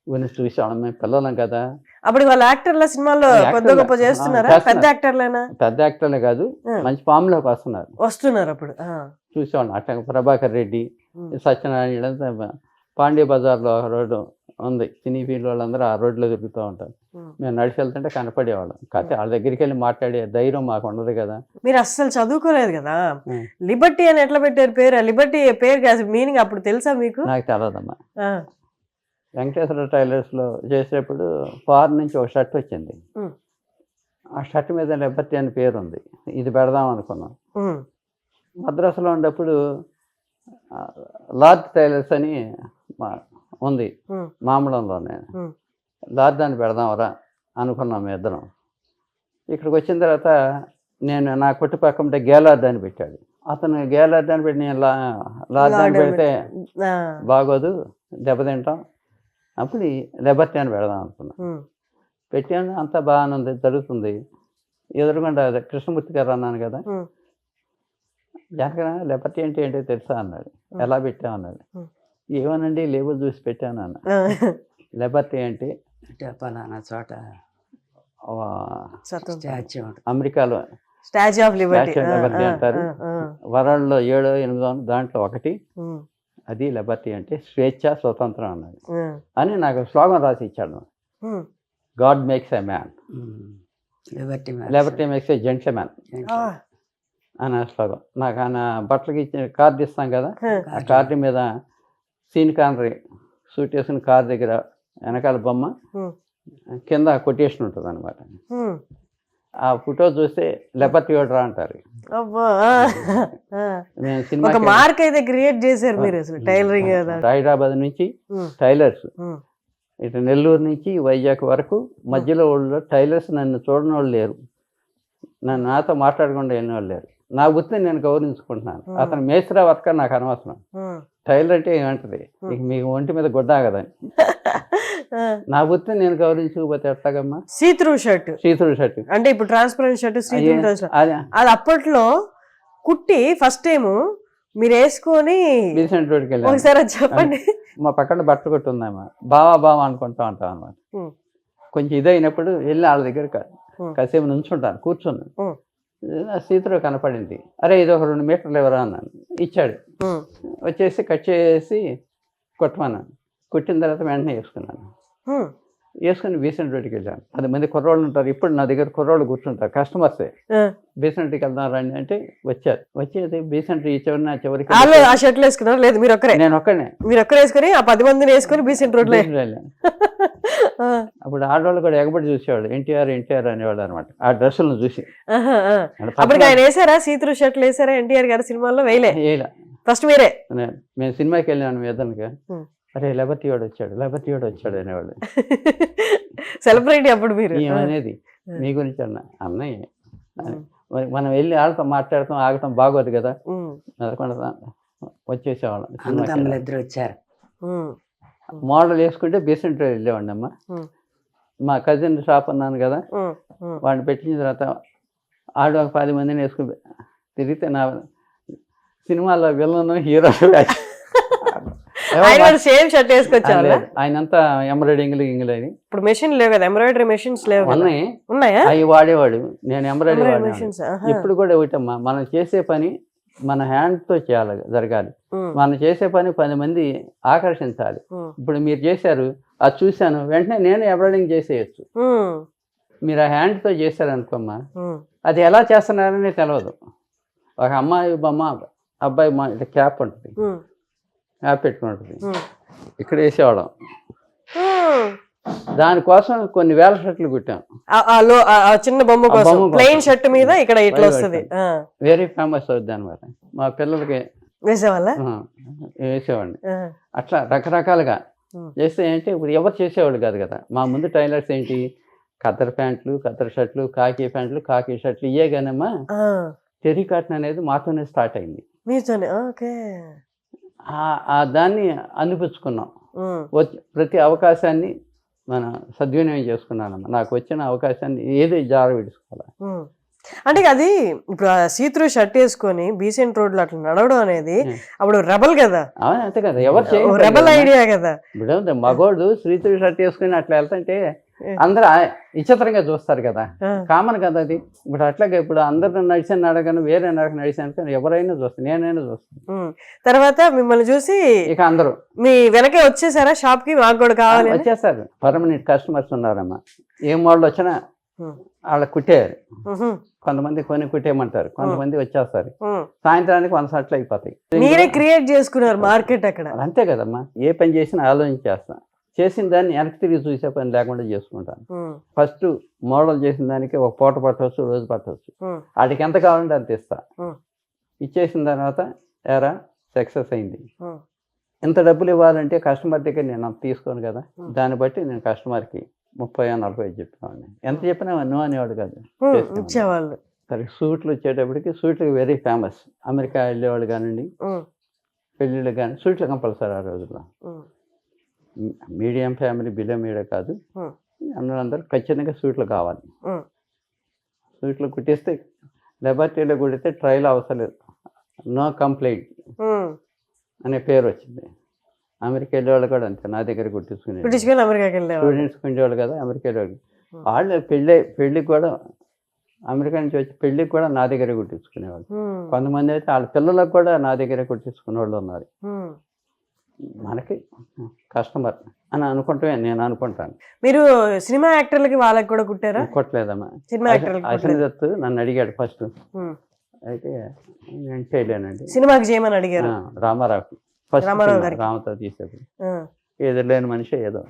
ఇవన్నీ చూసేవాళ్ళం, మేము పిల్లలం కదా. అప్పుడు వాళ్ళ యాక్టర్ల సినిమాల్లో కొద్ది గొప్ప చేస్తున్నారా? పెద్ద యాక్టర్లేనా? పెద్ద యాక్టర్లే కాదు, మంచి ఫామ్లోకి వస్తున్నారు అప్పుడు చూసేవాళ్ళం. అట్లా ప్రభాకర్ రెడ్డి, సత్యనారాయణ, పాండ్య బజార్లో రోడ్డు ఉంది, సినీ ఫీల్డ్ వాళ్ళందరూ ఆ రోడ్లో తిరుగుతూ ఉంటారు. మేము నడిచి వెళ్తుంటే కనపడేవాళ్ళం. కాకపోతే వాళ్ళ దగ్గరికి వెళ్ళి మాట్లాడే ధైర్యం మాకు ఉండదు కదా. మీరు అస్సలు చదువుకోలేదు కదా, లిబర్టీ అని ఎట్లా పెట్టారు పేరు? లిబర్టీ పేరు మీనింగ్ అప్పుడు తెలుసా మీకు? నాకు తెలియదమ్మా. వెంకటేశ్వర టైలర్స్లో చేసేటప్పుడు ఫారెన్ నుంచి ఒక షర్ట్ వచ్చింది. ఆ షర్ట్ మీద లిబర్టీ అని పేరు ఉంది. ఇది పెడదాం అనుకున్నాం. మద్రాసులో ఉన్నప్పుడు లార్డ్ టైలర్స్ అని ఉంది మామూలంలోనే, లార్డ్ అని పెడదాంరా అనుకున్నాం మేము ఇద్దరం. ఇక్కడికి వచ్చిన తర్వాత నేను నా కొట్టు పక్కన గేలార్డ్ అని పెట్టాడు. అతను గేలార్డ్ అని పెట్టి నేను లార్డ్ అని పెడితే బాగోదు, దెబ్బతింటాం, అప్పుడు లిబర్టీ అని పెడదాం అనుకున్నాం. పెట్టాను, అంతా బాగానే ఉంది, జరుగుతుంది. ఎదురుకుండా కృష్ణమూర్తి గారు అన్నాను కదా, జనకరా లిబర్టీ అంటే ఏంటో తెలుసా అన్నాడు. ఎలా పెట్టామన్నాడు. ఏమోనండి లేబుల్ చూసి పెట్టాను అన్న. లిబర్టీ అంటే పలానా చోట అమెరికాలో స్టాచ్యూ ఆఫ్ లిబర్టీ అంటారు. వరల్డ్లో 7, 8 దాంట్లో ఒకటి. అది లిబర్టీ అంటే స్వేచ్ఛ, స్వతంత్రం అన్నది అని నాకు స్లోగన్ రాసి ఇచ్చాడు. God makes a man, liberty makes a gentleman అని స్లోగన్. నాకు ఆయన బట్టలకి ఇచ్చిన కార్డు ఇస్తాం కదా, ఆ కార్డు మీద సీన్ కానరీ సూట్ వేసుకుని కార్ దగ్గర వెనకాల బొమ్మ, కింద కొటేషన్ ఉంటుంది అనమాట. ఆ ఫోటో చూస్తే లిబర్టీ ఓడరా అంటారు. నేను సినిమా మార్క్ అయితే క్రియేట్ చేశారు మీరు టైలరింగ్. హైదరాబాద్ నుంచి టైలర్స్, ఇటు నెల్లూరు నుంచి వైజాగ్ వరకు మధ్యలో వాళ్ళు టైలర్స్ నన్ను చూడని వాళ్ళు లేరు, నాతో మాట్లాడకుండా వెళ్ళిన వాళ్ళు లేరు. నా వృత్తిని నేను గౌరవించుకుంటున్నాను. అతను మేస్త్రా వర్కర్ నాకు అనవసరం. టైలర్ అంటే ఏమంటది, మీకు ఒంటి మీద గుడ్డ కదా, నా వృత్తిని నేను గౌరవించకపోతే ఎట్లాగమ్మా? సీత్రూ షర్ట్ అంటే ఇప్పుడు ట్రాన్స్పరెంట్ షర్ట్ అది అప్పట్లో కుట్టి ఫస్ట్ టైం మీరు వేసుకొని డీసెంట్ రోడ్కి వెళ్ళి ఒకసారి చెప్పండి. మా పక్కన బట్టలు కొట్టి ఉందమ్మా, బావా అనుకుంటా ఉంటాం అనమాట. కొంచెం ఇదైనప్పుడు వెళ్ళి వాళ్ళ దగ్గర కాసేపు నుంచుంటాను, కూర్చున్నాను. సీతలో కనపడింది. అరే ఇది ఒక 2 మీటర్లు ఎవరా అన్నాను. ఇచ్చాడు. వచ్చేసి కట్ చేసి కొట్టమన్నాను. కుట్టిన తర్వాత వెంటనే వేసుకుని బీసెంట్ రోడ్డుకి వెళ్ళాను. 10 మంది కుర్రోళ్ళు ఉంటారు. ఇప్పుడు నా దగ్గర కుర్రోళ్ళు కూర్చుంటారు, కస్టమర్సే. బీసెంట్కి వెళ్దాం రండి అంటే వచ్చారు. వచ్చేది బీసెంట్ ఈ చివరి నా చివరికి ఆ షర్ట్లు వేసుకున్నారు. లేదు మీరు ఒక్కరే? నేను ఒక్కడే. మీరు ఒక్కరే వేసుకుని ఆ 10 మందిని వేసుకుని బీసెంట్ రోడ్లో వెళ్ళాను. అప్పుడు ఆడవాళ్ళు కూడా ఎగబడి చూసేవాళ్ళు, ఎన్టీఆర్ అనేవాళ్ళు అనమాట. ఆ డ్రెస్సులను చూసి. అప్పుడు ఆయన వేసారా సీత్రూ షర్ట్లు వేసారా ఎన్టీఆర్ గారి సినిమాల్లో? వేయలే ఫస్ట్ మీరే. మేము సినిమాకి వెళ్ళాను వేదనగా. అరే లిబర్టీ వాడు వచ్చాడు అనేవాళ్ళు. సెలబ్రిటీ అప్పుడు మీరు ఏమనేది మీ గురించి అన్నయ్య. మనం వెళ్ళి వాళ్ళతో మాట్లాడతాం, ఆగటం బాగోదు కదా, నడకుండా వచ్చేసేవాళ్ళం. ఇద్దరు వచ్చారు. మోడల్ వేసుకుంటే బీసెంట్ వెళ్ళేవాడి అమ్మ. మా కజిన్ షాప్ అన్నాను కదా, వాడిని పెట్టిన తర్వాత ఆడు ఒక 10 మందిని వేసుకుని తిరిగితే నా సినిమాలో విలను హీరో సేమ్ షర్ట్ వేసుకొచ్చారు. ఆయనంతా ఎంబ్రాయిడింగ్లు ఇంగ్లీష్. ఇప్పుడు మెషిన్ లేవు కదా, ఎంబ్రాయిడరీ మెషిన్స్ లేవు. ఉన్నాయా? అవి వాడేవాడు, నేను ఎంబ్రాయిడరీ వాడేవాడు. ఇప్పుడు కూడా ఒకటమ్మా, మనం చేసే పని మన హ్యాండ్తో జరగాలి. మనం చేసే పని 10 మంది ఆకర్షించాలి. ఇప్పుడు మీరు చేశారు, అది చూశాను, వెంటనే నేను ఎంబ్రాయిడింగ్ చేసేయచ్చు. మీరు ఆ హ్యాండ్తో చేశారనుకోమ్మా, అది ఎలా చేస్తున్నారని తెలియదు. ఒక అమ్మాయి బొమ్మ అబ్బాయి బొమ్మ ఇట్లా క్యాప్ ఉంటుంది, ఉమ్, క్యాప్ పెట్టుకుంటుంది, ఉమ్. ఇక్కడ వేసేవాళ్ళం. ఉమ్. దానికోసం కొన్ని వేల షర్ట్లు కుట్టాం. ఆ చిన్న బొమ్మ కోసం బొమ్మ కోసం. ప్లెయిన్ షర్ట్ మీద ఇక్కడ ఇట్లా వస్తుంది. వెరీ ఫేమస్ అవుద్ది అనమాట. మా పిల్లలకి వేసేవాళ్ళ వేసేవాడిని. అట్లా రకరకాలుగా చేస్తే ఏంటి, ఇప్పుడు ఎవరు చేసేవాళ్ళు కాదు కదా. మా ముందు టైలర్స్ ఏంటి, కత్తర్ ప్యాంట్లు, కత్తర్ షర్ట్లు, కాకి ప్యాంట్లు, కాకి షర్ట్లు ఇవే కానమ్మా. టెరికాటన్ అనేది మాతోనే స్టార్ట్ అయింది. మీతోనే ఓకే. దాన్ని అందిపుచ్చుకున్నాం. ప్రతి అవకాశాన్ని మనం సద్వినియోగం చేసుకున్నానమ్మా. నాకు వచ్చిన అవకాశాన్ని ఏది జార విడుచుకోవాలి. అంటే అది ఇప్పుడు సీత్రూ షర్ట్ వేసుకొని బీసెంట్ రోడ్ లో అట్లా నడవడం అనేది అప్పుడు రెబల్ కదా. అంతే కదా, ఎవరు రెబల్ ఐడియా కదా. ఇప్పుడు మగోళ్ళు శ్రీత్రూ షర్ట్ వేసుకుని అట్లా వెళ్తుంటే అందరూ విచిత్రంగా చూస్తారు కదా, కామన్ కదా అది. ఇప్పుడు అట్లాగే ఇప్పుడు అందరు నడిచాను అడగను, వేరే నడిచాను, ఎవరైనా చూస్తాను, నేనైనా చూస్తాను. తర్వాత మిమ్మల్ని చూసి ఇక అందరూ మీ వెనకే వచ్చేసారా షాప్ కి, మాకు కూడా కావాలి వచ్చేస్తారు. పర్మనెంట్ కస్టమర్స్ ఉన్నారమ్మా. ఏ మోడల్ వచ్చినా వాళ్ళకి కుట్టేయాలి. కొంతమంది కొని కుట్టేయమంటారు, కొంతమంది వచ్చేస్తారు. సాయంత్రానికి 100 షర్ట్లు అయిపోతాయి. మీరే క్రియేట్ చేసుకున్నారు మార్కెట్ అక్కడ. అంతే కదమ్మా, ఏ పని చేసినా ఆలోచించేస్తాను. చేసిన దాన్ని వెనక్కి తిరిగి చూసే పని లేకుండా చేసుకుంటాను. ఫస్ట్ మోడల్ చేసిన దానికి ఒక పూట పట్టవచ్చు, రోజు పట్టవచ్చు. వాటికి ఎంత కావాలంటే అంత ఇస్తా. ఇచ్చేసిన తర్వాత ఎరా సక్సెస్ అయింది, ఎంత డబ్బులు ఇవ్వాలంటే కస్టమర్ దగ్గర నేను అంత తీసుకోను కదా. దాన్ని బట్టి నేను కస్టమర్కి 30-40 చెప్పేవాడిని. ఎంత చెప్పినా నువ్వు అనేవాడు కాదు, ఇచ్చేవాళ్ళు. సరే సూట్లు వచ్చేటప్పటికి సూట్లు వెరీ ఫేమస్. అమెరికా వెళ్ళేవాళ్ళు కానివ్వండి, పెళ్ళిళ్ళు కానీ సూట్లు కంపల్సరీ ఆ రోజుల్లో. మీడియం ఫ్యామిలీ, బిలో మీడియం కాదు, అందరూ ఖచ్చితంగా సూట్లు కావాలి. సూట్లు కుట్టిస్తే లెబర్టీలో కుడితే ట్రైల్ అవసరం లేదు, నో కంప్లైంట్ అనే పేరు వచ్చింది. అమెరికా వెళ్ళేవాళ్ళు కూడా అంతే, నా దగ్గర కుట్టించుకునే స్టూడెంట్స్ ఉండేవాళ్ళు కదా అమెరికా వెళ్ళేవాళ్ళు. వాళ్ళు పెళ్ళికి కూడా అమెరికా నుంచి వచ్చి పెళ్ళికి కూడా నా దగ్గర కుట్టించుకునేవాళ్ళు. కొంతమంది అయితే వాళ్ళ పిల్లలకు కూడా నా దగ్గర కుట్టించుకునే వాళ్ళు ఉన్నారు. మనకి కస్టమర్ అని అనుకుంటే నేను అనుకుంటాను. మీరు సినిమా యాక్టర్లకి వాళ్ళకి కూడా కుట్టారా? కుట్టలేదమ్మా. సినిమా యాక్టర్లకి నన్ను అడిగాడు ఫస్ట్, అయితే నేను చేయలేనండి. సినిమాకి చేయమని అడిగారు రామారావు ఫస్ట్, రామతో తీసేది. ఏదో లేని మనిషి ఏదో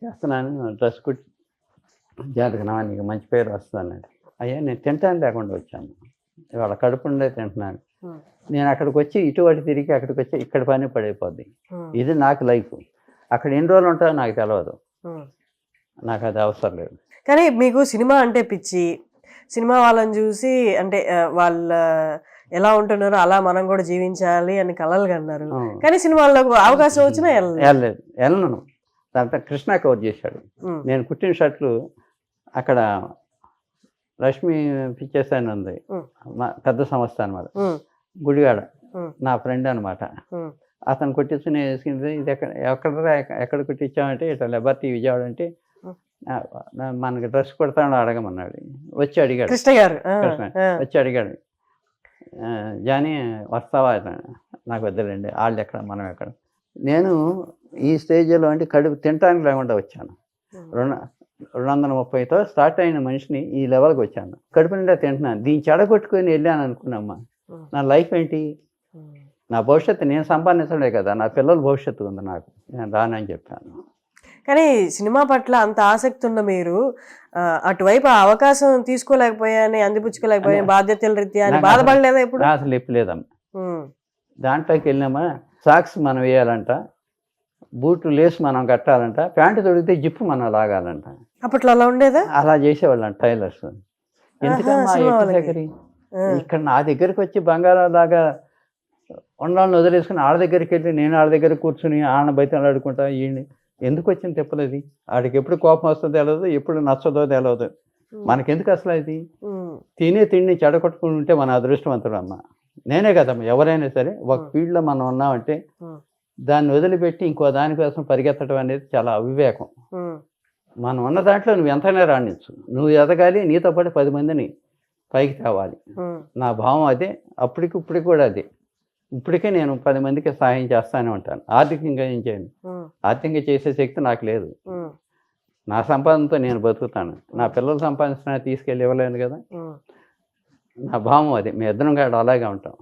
చేస్తున్నాను, డ్రెస్ కుట్టి జాతకనా నీకు మంచి పేరు వస్తుందన్నాడు. అయ్యా నేను తింటాను లేకుండా వచ్చాను, ఇవాళ కడుపుండే తింటున్నాను. నేను అక్కడికి వచ్చి ఇటువంటి తిరిగి అక్కడికి వచ్చి ఇక్కడ పని పడైపోద్ది. ఇది నాకు లైఫ్. అక్కడ ఎన్ని రోజులు ఉంటాయో నాకు తెలియదు, నాకు అది అవసరం లేదు. కానీ మీకు సినిమా అంటే పిచ్చి, సినిమా వాళ్ళని చూసి అంటే వాళ్ళ ఎలా ఉంటున్నారో అలా మనం కూడా జీవించాలి అని కలలు కన్నారు. కానీ సినిమాలకు అవకాశం వచ్చినా వెళ్ళను. దాంతో కృష్ణ కవర్ చేశాడు. నేను కుట్టిన షర్ట్లు అక్కడ లక్ష్మీ పిక్చర్స్ అని ఉంది, పెద్ద సంస్థ అనమాట, గుడివాడ, నా ఫ్రెండ్ అనమాట. అతను కుట్టించుకుని వేసుకుంది. ఇది ఎక్కడ కుట్టించామంటే ఇట్లా లెబర్టీ విజయవాడ అంటే, మనకి డ్రెస్ కుడతాను అడగమన్నాడు. వచ్చి అడిగాడు కృష్ణ వచ్చి అడిగాడు, జానీ వస్తావా? నాకు వద్దులేండి, వాళ్ళు ఎక్కడ మనం ఎక్కడ. నేను ఈ స్టేజ్లో అంటే కడుపు తినడానికి లేకుండా వచ్చాను. 230తో స్టార్ట్ అయిన మనిషిని ఈ లెవెల్కి వచ్చాను. కడుపు నిండా తింటున్నాను. దీన్ని చెడగొట్టుకొని వెళ్ళాను అనుకున్నామ్మా. నా లైఫ్ ఏంటి, నా భవిష్యత్తు నేను సంపాదించడే కదా, నా పిల్లల భవిష్యత్తు ఉంది నాకు, నేను రానని చెప్పాను. కానీ సినిమా పట్ల అంత ఆసక్తి ఉన్న మీరు అటువైపు అవకాశం తీసుకోలేకపోయాని, అందిపుచ్చుకోలేకపోయాని, బాధ్యతల రీత్యా అని బాధపడలేదా ఇప్పుడు? అసలు ఎప్పులేదమ్మా. దాంట్లోకి వెళ్ళినామా, సాక్స్ మనం వేయాలంట, బూట్లు లేసి మనం కట్టాలంట, ప్యాంటు తొడిగితే జిప్పు మనం లాగాలంట. అప్పట్లో అలా ఉండేదా? అలా చేసేవాళ్ళంట టైలర్స్. ఎందుకమ్మా ఇక్కడ నా దగ్గరికి వచ్చి బంగారం లాగా ఉండాలని వదిలేసుకుని ఆడ దగ్గరికి వెళ్ళి నేను ఆడ దగ్గర కూర్చుని ఆడ బయట ఆడుకుంటా. ఈయన్ని ఎందుకు వచ్చింది తెప్పలేదు. ఆడికి ఎప్పుడు కోపం వస్తుందో తెలియదు, ఎప్పుడు నచ్చదో తెలియదు. మనకెందుకు అసలు ఇది? తినే తిండి చెడగొట్టుకుని ఉంటే మన అదృష్టవంతుడు అమ్మ. నేనే కదమ్మా, ఎవరైనా సరే ఒక ఫీల్డ్లో మనం ఉన్నామంటే దాన్ని వదిలిపెట్టి ఇంకో దానికోసం పరిగెత్తడం అనేది చాలా అవివేకం. మనం ఉన్న దాంట్లో నువ్వు ఎంతైనా రాణించు, నువ్వు ఎదగాలి, నీతో పాటు 10 మందిని పైకి తేవాలి. నా భావం అదే, అప్పటికి ఇప్పటికి కూడా అదే. ఇప్పటికే నేను 10 మందికి సహాయం చేస్తానే ఉంటాను. ఆర్థికంగా ఏం చేయను, ఆర్థికంగా చేసే శక్తి నాకు లేదు. నా సంపాదనతో నేను బతుకుతాను. నా పిల్లలు సంపాదించిన తీసుకెళ్ళి ఇవ్వలేను కదా. నా భావం అది. మీ ఇద్దరం కాడ అలాగే ఉంటాం.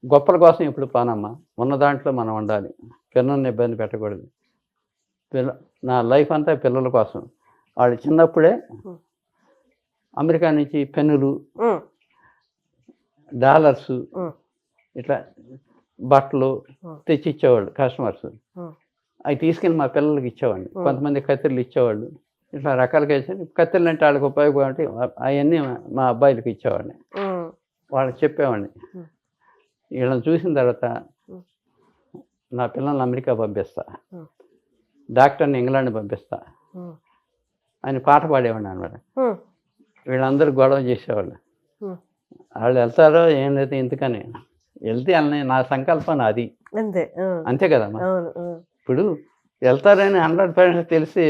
గొప్పల కోసం ఇప్పుడు పానమ్మా, ఉన్న దాంట్లో మనం ఉండాలి, పిల్లల్ని ఇబ్బంది పెట్టకూడదు. నా లైఫ్ అంతా పిల్లల కోసం. వాళ్ళు చిన్నప్పుడే అమెరికా నుంచి పెన్నులు, డాలర్స్, ఇట్లా బట్టలు తెచ్చిచ్చేవాళ్ళు కస్టమర్స్. అవి తీసుకెళ్ళి మా పిల్లలకి ఇచ్చేవాడిని. కొంతమంది కత్తిర్లు ఇచ్చేవాళ్ళు. ఇట్లా రకాలుగా వేసి కత్తిర్లు అంటే వాళ్ళకి ఉపయోగపడి అవన్నీ మా అబ్బాయిలకి ఇచ్చేవాడిని. వాళ్ళకి చెప్పేవాడిని. వీళ్ళని చూసిన తర్వాత నా పిల్లల్ని అమెరికా పంపిస్తా, డాక్టర్ని ఇంగ్లాండ్ పంపిస్తా అని పాట పాడేవాడిని అనమాట. వీళ్ళందరూ గొడవ చేసేవాళ్ళు. వాళ్ళు వెళ్తారో ఏం లేదు ఎందుకని, వెళ్తే వాళ్ళని నా సంకల్పం అది. అంతే కదమ్మా. ఇప్పుడు వెళ్తారని 100% తెలిసి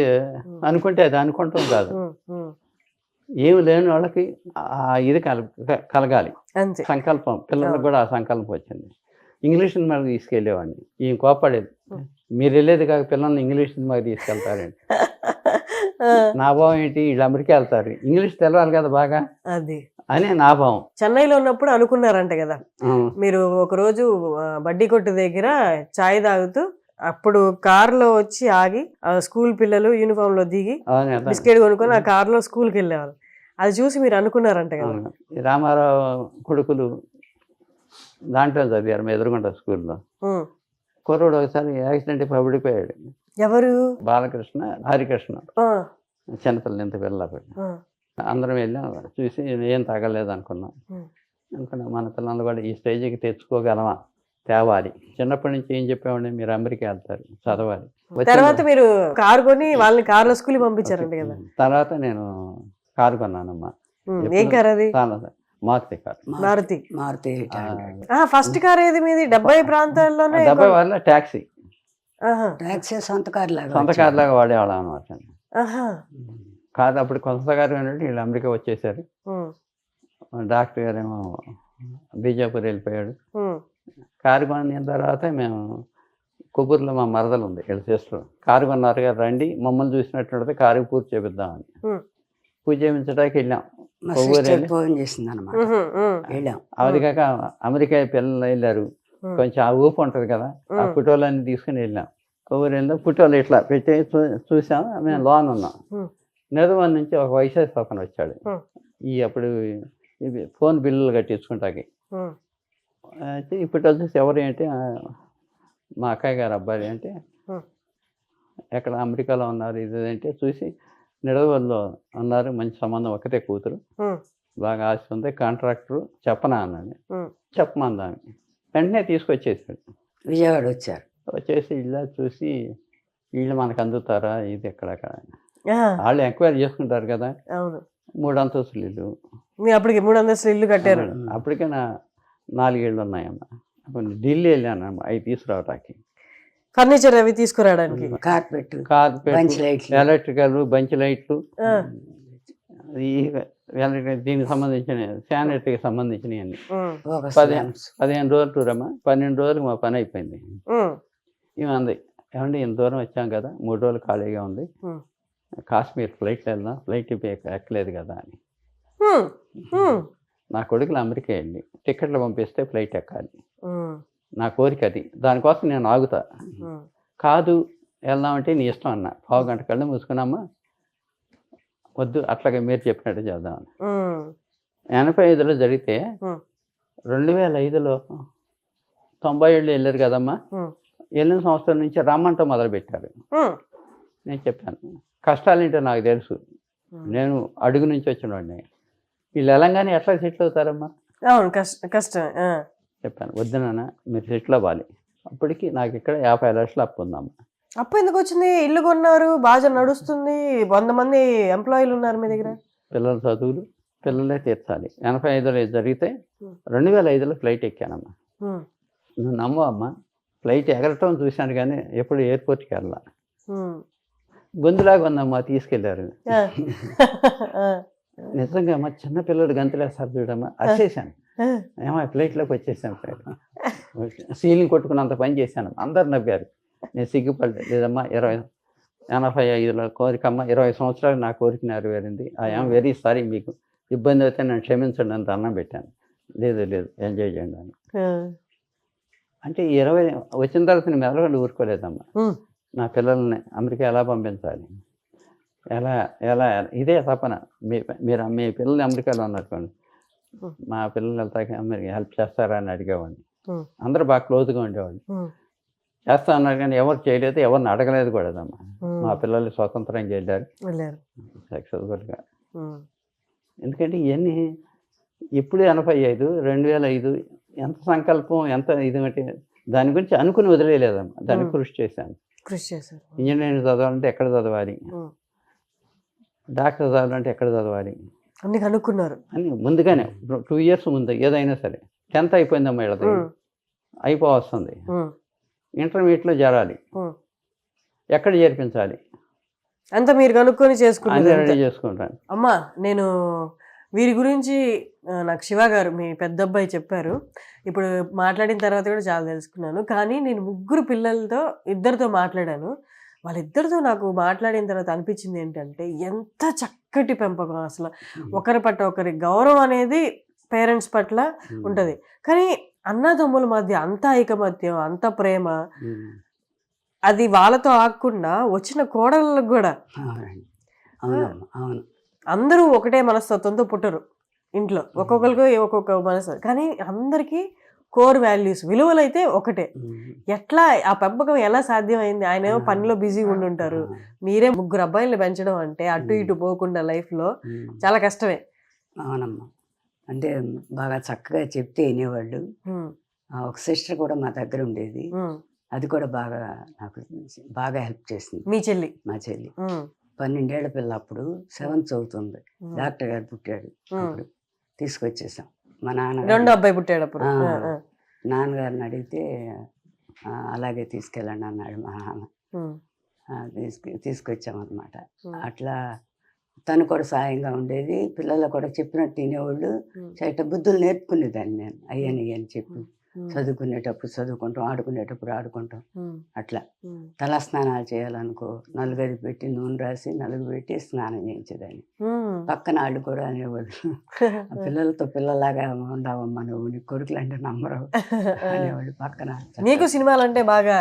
అనుకుంటే అది అనుకుంటాం కాదు. ఏమి లేని వాళ్ళకి ఇది కలగాలి సంకల్పం. పిల్లలకు కూడా ఆ సంకల్పం వచ్చింది. ఇంగ్లీష్ సినిమాకి తీసుకెళ్ళేవాడిని. ఈయన కోపడేది, మీరు వెళ్ళేది కాక పిల్లల్ని ఇంగ్లీష్ సినిమాకి తీసుకెళ్తారండి. నా భావం ఏంటి, వీళ్ళు అమెరికా వెళ్తారు, ఇంగ్లీష్ తెలవాలి కదా బాగా అది అని నా భావం. చెన్నైలో ఉన్నప్పుడు అనుకున్నారంట కదా మీరు, ఒకరోజు బడ్డీ కొట్టు దగ్గర చాయ్ తాగుతూ, అప్పుడు కారులో వచ్చి ఆగి స్కూల్ పిల్లలు యూనిఫామ్ లో దిగి బిస్కెట్ కొనుక్కొని ఆ కారులో స్కూల్కి వెళ్ళేవాళ్ళు. అది చూసి మీరు అనుకున్నారంట కదా. రామారావు కొడుకులు దాంట్లో చదివారు మా ఎదురుగుంట స్కూల్లో. కుర్రోడు ఒకసారి యాక్సిడెంట్ పడిపోయాడు. ఎవరు? బాలకృష్ణ, హరికృష్ణ, చిన్నపిల్లలు ఇంత పిల్లలు. అందరం వెళ్ళాం, చూసి ఏం తగలేదు అనుకున్నా మన పిల్లలు కూడా ఈ స్టేజ్కి తెచ్చుకోగలమా, తేవాలి. చిన్నప్పటి నుంచి ఏం చెప్పేవాడిని, మీరు అమెరికా వెళ్తారు, చదవాలి. తర్వాత మీరు కారు కొని వాళ్ళని కార్లో స్కూల్కి పంపించారండి కదా. తర్వాత నేను కారు కొన్నానమ్మా. ఏం కారు అది? Maruti car. Maruti. First car ఏది మీది? 70 ప్రాంతాల్లోనే 70 వాళ్ళ టాక్సీ. సొంత కారు లాగా వాడేవాళ్ళం అనమాట. కాదు అప్పుడు కొత్త కారు ఏంటంటే వీళ్ళు అమెరికా వచ్చేసారు. డాక్టర్ గారేమో బీజాపూర్ వెళ్ళిపోయాడు. కారు కొన్న తర్వాత మేము కొబ్బరిలో మా మరదలు ఉంది, వీళ్ళ సిస్టర్. కారు కొన్నారు కదా, రండి మమ్మల్ని చూసినట్టు కారు పూజ చేపిద్దామని. పూజ చేయించడానికి వెళ్ళాం. అది కాక అమెరికా పిల్లలు వెళ్ళారు, కొంచెం ఆ ఊపు ఉంటుంది కదా, ఆ ఫోటోలన్నీ తీసుకుని వెళ్ళాం. కొబ్బరి వెళ్ళాం, ఫోటోలు ఇట్లా పెట్టి చూసాం. మేము లోన్ ఉన్నాం. నిజమని నుంచి ఒక వయసు పక్కన వచ్చాడు. అప్పుడు ఇవి ఫోన్ బిల్లులు కట్టించుకుంటాకి. అయితే ఇప్పుడు వచ్చేసి ఎవరు ఏంటి, మా అక్కయ్య గారు అబ్బాయి అంటే ఎక్కడ అమెరికాలో ఉన్నారు ఇది అంటే చూసి, నిడదవల్లో ఉన్నారు, మంచి సంబంధం, ఒకటే కూతురు, బాగా ఆస్తి ఉంది, కాంట్రాక్టరు, చెప్పనా అన్నాడు. చెప్పమందాన్ని వెంటనే తీసుకొచ్చేసాడు. విజయవాడ వచ్చేసి ఇలా చూసి, వీళ్ళు మనకు అందుతారా, ఇది ఎక్కడక్కడ వాళ్ళు ఎంక్వైరీ చేసుకుంటారు కదా. 3 అంతస్తులు ఇల్లు. అప్పటికి 3 అంతస్తులు ఇల్లు కట్టారు. అప్పటికే 4 ఏళ్ళు ఉన్నాయమ్మా. అప్పుడు ఢిల్లీ వెళ్ళాను అవి తీసుకురావటానికి, ఫర్నిచర్ అవి తీసుకురావడానికి, కార్పెట్, ఎలక్ట్రికల్, బంచ్ లైట్లు, దీనికి సంబంధించిన శానిటరీకి సంబంధించినవి అన్ని. 15 రోజులు టూర్ అమ్మా. 12 రోజులకు మా పని అయిపోయింది. ఇవి అంది, ఏమండి ఇంత దూరం వచ్చాం కదా, 3 రోజులు ఖాళీగా ఉంది, కాశ్మీర్ ఫ్లైట్లో వెళ్దాం, ఫ్లైట్ ఎక్కలేదు కదా అని. నా కొడుకులు అమెరికా వెళ్ళి టికెట్లు పంపిస్తే ఫ్లైట్ ఎక్కాలి, నా కోరిక అది. దానికోసం నేను ఆగుతా. కాదు వెళ్దామంటే నీ ఇష్టం అన్న. 1/2 గంట కళ్ళు మూసుకున్నామ్మా, వద్దు అట్లాగే మీరు చెప్పినట్టు చేద్దామని. 85లో జరిగితే 2005లో 90 ఏళ్ళు వెళ్ళారు కదమ్మా. వెళ్ళిన సంవత్సరం నుంచి రమ్మంటూ మొదలుపెట్టారు. నేను చెప్పాను, కష్టాలేంటో నాకు తెలుసు, నేను అడుగు నుంచి వచ్చిన వాడిని, వీళ్ళు వెళ్ళంగానే ఎట్లా సెటిల్ అవుతారమ్మా, కష్టం చెప్పాను. వద్దునన్నా మీరు సెటిల్ అవ్వాలి. అప్పటికి నాకు ఇక్కడ 50 లక్షలు అప్పు ఉందమ్మా. అప్పు ఎందుకు వచ్చింది? ఇల్లు కొన్నారు, బాగా నడుస్తుంది, 100 మంది ఎంప్లాయీలు ఉన్నారు మీ దగ్గర, పిల్లల చదువులు పిల్లలే తీర్చాలి. 85లో జరిగితే 2005లో ఫ్లైట్ ఎక్కానమ్మా. నువ్వు నమ్మవు అమ్మా, ఫ్లైట్ ఎగరటం చూశాను కానీ ఎప్పుడు ఎయిర్పోర్ట్కి వెళ్ళా. గొంతులాగా ఉందమ్మా, తీసుకెళ్ళారు. నిజంగా అమ్మా, చిన్నపిల్లడు గంతులేస్తారు చూడమ్మా, వచ్చేసాను. ఏమో ఫ్లైట్లోకి వచ్చేసాను. ఫ్లైట్ సీలింగ్ కొట్టుకున్నంత పని చేశాను. అందరు నవ్వారు. నేను సిగ్గుపడలేదు. లేదమ్మా 85లో కోరికమ్మ, 20 సంవత్సరాలు నా కోరిక నెరవేరింది. ఐఎమ్ వెరీ సారీ, మీకు ఇబ్బంది అయితే నన్ను క్షమించండి అని అన్నం పెట్టాను. లేదు లేదు ఎంజాయ్ చేయండి అని. అంటే 20 వచ్చిన తర్వాత నేను మెదడు ఊరుకోలేదమ్మా. నా పిల్లల్ని అమెరికా ఎలా పంపించాలి, ఎలా ఎలా ఇదే తపన. మీరు మీ పిల్లలు అమెరికాలో ఉన్నారుకోండి, మా పిల్లలు వెళ్తాక అమెరికా హెల్ప్ చేస్తారా అని అడిగేవాడిని. అందరూ బాగా క్లోజ్గా ఉండేవాళ్ళు. చేస్తా అన్నారు కానీ ఎవరు చేయలేదు, ఎవరిని అడగలేదు కూడా అమ్మా. మా పిల్లలు స్వతంత్రంగా వెళ్ళారు సక్సెస్ఫుల్గా. ఎందుకంటే ఇవన్నీ ఇప్పుడు 85, 2005 ఎంత సంకల్పం, ఎంత ఇది అంటే దాని గురించి అనుకుని వదిలేదమ్మా. దాన్ని కృషి చేశాను. ఇంజనీరింగ్ చదవాలంటే ఎక్కడ చదవాలి, డాక్టర్ చదవాలంటే ఎక్కడ చదవాలి అన్ని కనుక్కున్నారు అని ముందుగానే 2 years ముందు. ఏదైనా సరే 10th అయిపోయిందమ్మా, వీళ్ళది అయిపోవస్తుంది. ఇంటర్మీడియట్లో చేరాలి, ఎక్కడ చేర్పించాలి అంతా మీరు కనుక్కొని రెడీ చేసుకుంటాను. అమ్మా నేను వీరి గురించి నాకు శివ గారు మీ పెద్ద అబ్బాయి చెప్పారు. ఇప్పుడు మాట్లాడిన తర్వాత కూడా చాలా తెలుసుకున్నాను. కానీ నేను 3 పిల్లలతో 2తో మాట్లాడాను. వాళ్ళిద్దరితో నాకు మాట్లాడిన తర్వాత అనిపించింది ఏంటంటే ఎంత చక్కటి పెంపకం. అసలు ఒకరి పట్ల ఒకరి గౌరవం అనేది పేరెంట్స్ పట్ల ఉంటుంది. కానీ అన్నదమ్ముల మధ్య అంత ఐకమత్యం, అంత ప్రేమ, అది వాళ్ళతో ఆగకుండా వచ్చిన కోడళ్ళకు కూడా అందరూ ఒకటే మనస్తత్వంతో పుట్టరు ఇంట్లో, ఒక్కొక్కరికి ఒక్కొక్క మనసు. కానీ అందరికీ కోర్ వాల్యూస్, విలువలు అయితే ఒకటే. ఎట్లా ఆ పెంపకం ఎలా సాధ్యమైంది? ఆయన ఏమో పనిలో బిజీగా ఉండుంటారు, మీరే 3 అబ్బాయిల్ని పెంచడం అంటే అటు ఇటు పోకుండా లైఫ్లో చాలా కష్టమే. అవునమ్మా, అంటే బాగా చక్కగా చెప్తే వినేవాళ్ళు. ఒక సిస్టర్ కూడా మా దగ్గర ఉండేది, అది కూడా నాకు బాగా హెల్ప్ చేసింది. మీ చెల్లి? మా చెల్లి 12 ఏళ్ల పిల్ల, అప్పుడు 7th చదువుతుంది. డాక్టర్ గారు పుట్టాడు, అప్పుడు తీసుకొచ్చేసాం. మా రెండో అబ్బాయి పుట్టాడు అప్పుడు. నాన్నగారిని అడిగితే అలాగే తీసుకెళ్ళండి అన్నాడు మా నాన్న. తీసుకొచ్చామన్నమాట. అట్లా తను కూడా సాయంగా ఉండేది, పిల్లలు కూడా చెప్పినట్టు తినేవాళ్ళు. చేయట బుద్ధులు నేర్పుకునేదాన్ని నేను, అయ్యని అని చెప్పి. చదువుకునేటప్పుడు చదువుకుంటాం, ఆడుకునేటప్పుడు ఆడుకుంటాం. అట్లా తల స్నానాలు చేయాలనుకో, నలుగది పెట్టి నూనె రాసి నలుగు పెట్టి స్నానం చేయించేదాన్ని. పక్కన వాళ్ళు కూడా అనేవాళ్ళు, పిల్లలతో పిల్లలాగా ఉండవమ్మా నువ్వు, నీ కొడుకులు అంటే నమ్మరు అనేవాళ్ళు పక్కన. నీకు సినిమాలు అంటే బాగా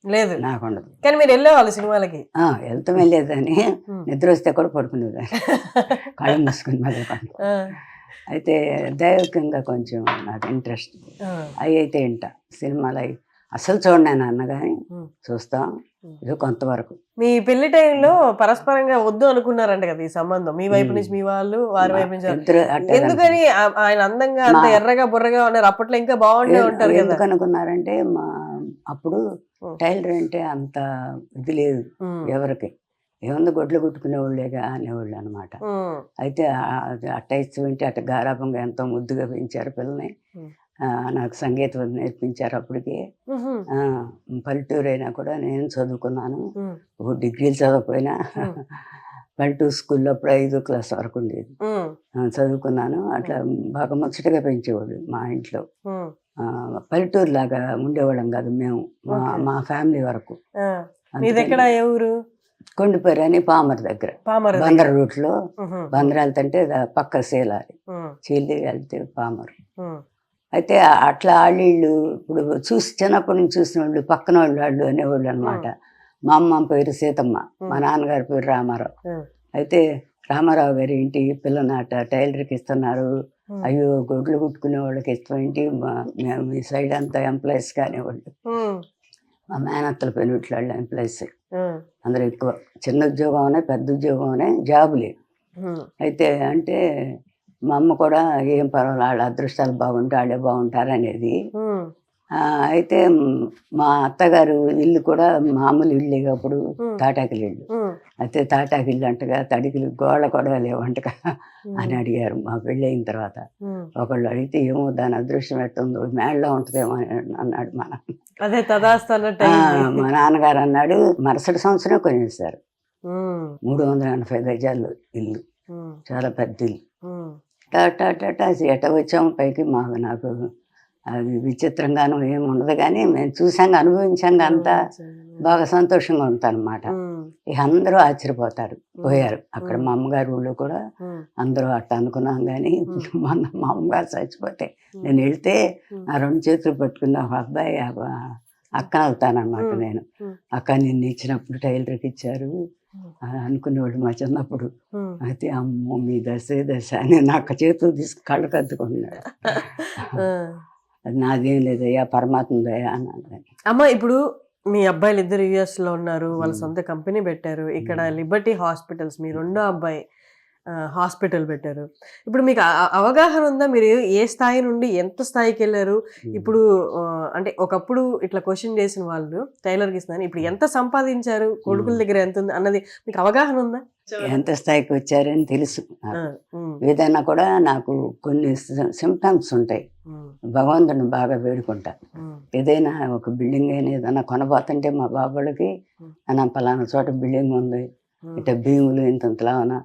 లేదు? నాకు ఉండదు, కానీ మీరు వెళ్ళేవాళ్ళు సినిమాలకి? వెళ్తాం, వెళ్ళేదాన్ని. నిద్ర వస్తే కూడా పడుకునేదాన్ని, కళ్ళు మూసుకుని మళ్ళీ. అయితే దైవికంగా కొంచెం నాకు ఇంట్రెస్ట్, అవి అయితే వింటా. సినిమాలు అవి అసలు చూడను అన్న కానీ చూస్తాం, ఇది కొంతవరకు. మీ పెళ్లి టైంలో పరస్పరంగా వద్దు అనుకున్నారంట కదా ఈ సంబంధం, మీ వైపు నుంచి మీ వాళ్ళు, వారి వైపు నుంచి? ఎందుకని? ఆయన అందంగా అంత ఎర్రగా బుర్రగా ఉన్నారు, అప్పట్లో ఇంకా బాగుండే ఉంటారు. ఎందుకు అనుకున్నారంటే అప్పుడు టైలర్ అంటే అంత ఇది లేదు ఎవరికి, ఏముంది గొడ్లు కుట్టుకునేవాళ్ళేగా అనేవాళ్ళు అనమాట. అయితే అట్ట ఇచ్చి వింటే అట్ట గారాభంగా ఎంతో ముద్దుగా పెంచారు పిల్లని. నాకు సంగీతం నేర్పించారు అప్పటికి. పల్లెటూరు అయినా కూడా నేను చదువుకున్నాను, డిగ్రీలు చదవకపోయినా పల్లెటూరు స్కూల్లో అప్పుడు 5వ క్లాస్ వరకు ఉండేది, చదువుకున్నాను. అట్లా బాగా ముచ్చటగా పెంచేవాళ్ళు మా ఇంట్లో. పల్లెటూరు లాగా ఉండేవాళ్ళం కాదు మేము, మా ఫ్యామిలీ వరకు. కొండిపేరు అని పామర్ దగ్గర, బందర రూట్లో. బందర వెళ్తుంటే పక్క సేలాలి, చీలి వెళ్తే పామరు. అయితే అట్లా వాళ్ళు ఇప్పుడు చిన్నప్పటి నుంచి చూసిన వాళ్ళు పక్కన వాళ్ళు అనేవాళ్ళు అనమాట. మా అమ్మ పేరు సీతమ్మ, మా నాన్నగారి పేరు రామారావు. అయితే రామారావు గారి ఇంటి పిల్లనాట టైలర్కి ఇస్తున్నారు, అయ్యో గొడ్లు కుట్టుకునే వాళ్ళకి ఇష్టం ఏంటి, మీ సైడ్ అంతా ఎంప్లాయీస్ కానివాళ్ళు. మా మేనత్తల పెళ్ళిట్లో వాళ్ళు ఎంప్లాయీస్ అందరూ ఎక్కువ. చిన్న ఉద్యోగం అనే పెద్ద ఉద్యోగం అనే జాబు లేదు. అయితే అంటే మా అమ్మ కూడా ఏం పర్వాలేదు, వాళ్ళ అదృష్టాలు బాగుంటే వాళ్ళే బాగుంటారు అనేది. అయితే మా అత్తగారు ఇల్లు కూడా మామూలు ఇల్లు అప్పుడు, తాటాకిలు ఇల్లు. అయితే తాటాకిల్లు అంటగా తడికిలు గోళ్ళ కూడా లేవంటగా అని అడిగారు మా పెళ్ళి అయిన తర్వాత. ఒకళ్ళు అడిగితే ఏమో దాని అదృష్టం ఎట్టుందో, మేళ్ళలో ఉంటుందేమో అన్నాడు మా మా నాన్నగారు. అన్నాడు మరుసటి సంవత్సరం కొనేసారు, 380 గజాలు ఇల్లు, చాలా పెద్ద ఇల్లు. టాటా ఎట వచ్చాము పైకి. నాకు అది విచిత్రంగాను ఏమి ఉండదు, కానీ మేము చూసాం అనుభవించాం అంతా బాగా సంతోషంగా ఉంటానన్నమాట. ఇక అందరూ ఆశ్చర్యపోతారు పోయారు. అక్కడ మా అమ్మగారి ఊళ్ళో కూడా అందరూ అట్ట అనుకున్నాం, కానీ మొన్న మా అమ్మగారు చచ్చిపోతే నేను వెళ్తే ఆ 2 చేతులు పట్టుకున్న ఒక అబ్బాయి అక్కన అవుతానమాట. నేను అక్క నిన్ను ఇచ్చినప్పుడు టైలర్కి ఇచ్చారు అనుకునేవాళ్ళు మా చిన్నప్పుడు. అయితే అమ్మో మీ దశ అని నాకు చేతులు తీసుకు కళ్ళు కద్దుకుంటున్నాడు. అది నాదేం లేదయ్యా పరమాత్మ దయ అన్నాను. అమ్మ ఇప్పుడు మీ అబ్బాయిలు ఇద్దరు యుఎస్ లో ఉన్నారు, వాళ్ళ సొంత కంపెనీ పెట్టారు, ఇక్కడ లిబర్టీ హాస్పిటల్స్ మీ రెండో అబ్బాయి హాస్పిటల్ పెట్టారు. ఇప్పుడు మీకు అవగాహన ఉందా మీరు ఏ స్థాయి నుండి ఎంత స్థాయికి వెళ్ళారు? ఇప్పుడు అంటే ఒకప్పుడు ఇట్లా క్వశ్చన్ చేసిన వాళ్ళు టైలర్కి ఇస్తున్నారు, ఇప్పుడు ఎంత సంపాదించారు, కొడుకుల దగ్గర ఎంత ఉంది అన్నది మీకు అవగాహన ఉందా? ఎంత స్థాయికి వచ్చారని తెలుసు. ఏదైనా కూడా నాకు కొన్ని సిమ్టమ్స్ ఉంటాయి. భగవంతుని బాగా వేడుకుంటా. ఏదైనా ఒక బిల్డింగ్ అయినా ఏదైనా కొనబోతుంటే మా బాబులకి అన్న పలానా చోట బిల్డింగ్ ఉంది, ఇట్లా భీములు ఇంతలానా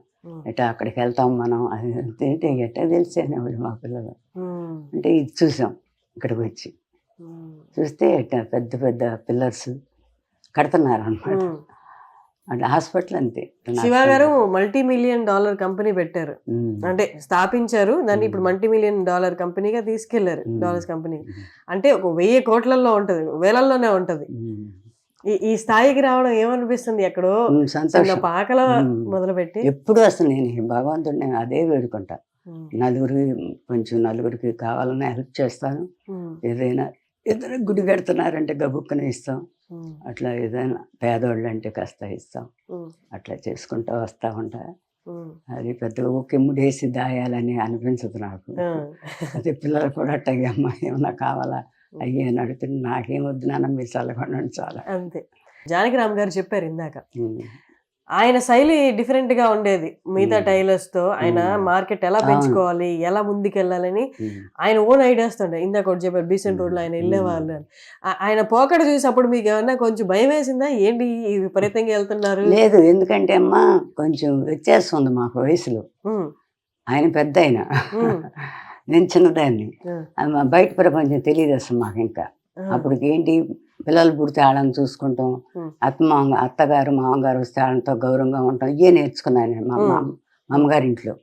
ఇట్లా అక్కడికి వెళ్తాం మనం, అది ఏంటి ఎట్టా తెలిసేవాళ్ళు మా పిల్లలు. అంటే ఇది చూసాం ఇక్కడికి వచ్చి చూస్తే ఇట్లా పెద్ద పెద్ద పిల్లర్స్ కడుతున్నారు అనమాట. అంటే హాస్పిటల్ అంతే. శివ గారు $multi-million కంపెనీ పెట్టారు, అంటే స్థాపించారు దాన్ని, ఇప్పుడు $multi-million కంపెనీగా తీసుకెళ్లారు, డాలర్స్ కంపెనీ. అంటే ఒక 1000 కోట్లలో ఉంటది, వేలల్లోనే ఉంటది. ఈ స్థాయికి రావడం ఏమనిపిస్తుంది? ఎక్కడో పాకలో మొదలుపెట్టి ఎప్పుడు అసలు నేను భగవంతుడిని అదే వేడుకుంటా. నలుగురికి కావాలన్నా హెల్ప్ చేస్తాను. ఏదైనా గుడి కడుతున్నారంటే గబుక్కున ఇస్తాం, అట్లా ఏదైనా పేదోళ్ళు అంటే కాస్త ఇస్తాం, అట్లా చేసుకుంటా వస్తా ఉంటా. అది పెద్దగా కిమ్ముడేసి దాయాలని అనిపించదు నాకు. అదే పిల్లలు కూడా అట్టగే అమ్మ ఏమన్నా కావాలా అయ్యే అని అడుగుతుంది, నాకేం వద్దు నాన్న మీరు చల్లకుండా చాలా అంతే. జానకిరామ్ గారు చెప్పారు ఇందాక, ఆయన శైలి డిఫరెంట్ గా ఉండేది మిగతా టైలర్స్ తో. ఆయన మార్కెట్ ఎలా పెంచుకోవాలి, ఎలా ముందుకెళ్ళాలని ఆయన ఓన్ ఐడియాస్ ఉండే. ఇందాక ఒకటి చెప్పారు బీసెంట్ రోడ్ లో ఆయన వెళ్ళేవాళ్ళు అని. ఆయన పోకడ చూసి అప్పుడు మీకు ఏమన్నా కొంచెం భయం వేసిందా? ఏంటి విపరీతంగా వెళ్తున్నారు? లేదు, ఎందుకంటే అమ్మా కొంచెం వ్యత్యాసం ఉంది మాకు వయసులో. ఆయన పెద్ద ఆయన, నేను చిన్నదాన్ని. బయట ప్రపంచం తెలియదు అసలు మాకు. ఇంకా అప్పటికి ఏంటి పిల్లలు పుడితే వాళ్ళని చూసుకుంటాం, అత్తగారు మామగారు వస్తే వాళ్ళతో గౌరవంగా ఉంటాం, ఇవే నేర్చుకున్నాను నేను మా అమ్మగారి ఇంట్లో.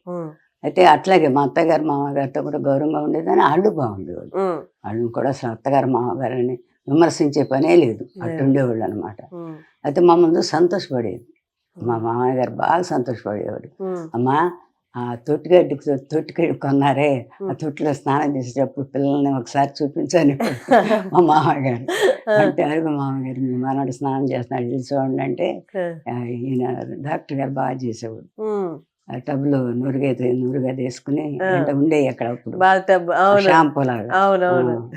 అయితే అట్లాగే మా అత్తగారు మామగారితో కూడా గౌరవంగా ఉండేదని వాళ్ళు బాగుండేవాళ్ళు. వాళ్ళని కూడా అసలు అత్తగారు మామగారిని విమర్శించే పనే లేదు, అట్టు ఉండేవాళ్ళు అనమాట. అయితే మా ముందు సంతోషపడేది, మా మామయ్య గారు బాగా సంతోషపడేవాడు. అమ్మా ఆ తొట్టిగడ్డి కొన్నారే, ఆ తొట్టిలో స్నానం చేసేటప్పుడు పిల్లల్ని ఒకసారి చూపించని మా మామగారు. అంటే అరుగు మామగారు మీ మనవాడు స్నానం చేస్తున్నాడు వెళ్ళి చూడండి అంటే, ఈయన డాక్టర్ గారు బాగా చేసేవాడు. ఆ టబ్లో నురుగది వేసుకుని ఉండేవి అక్కడ అప్పుడు షాంపూ లాగా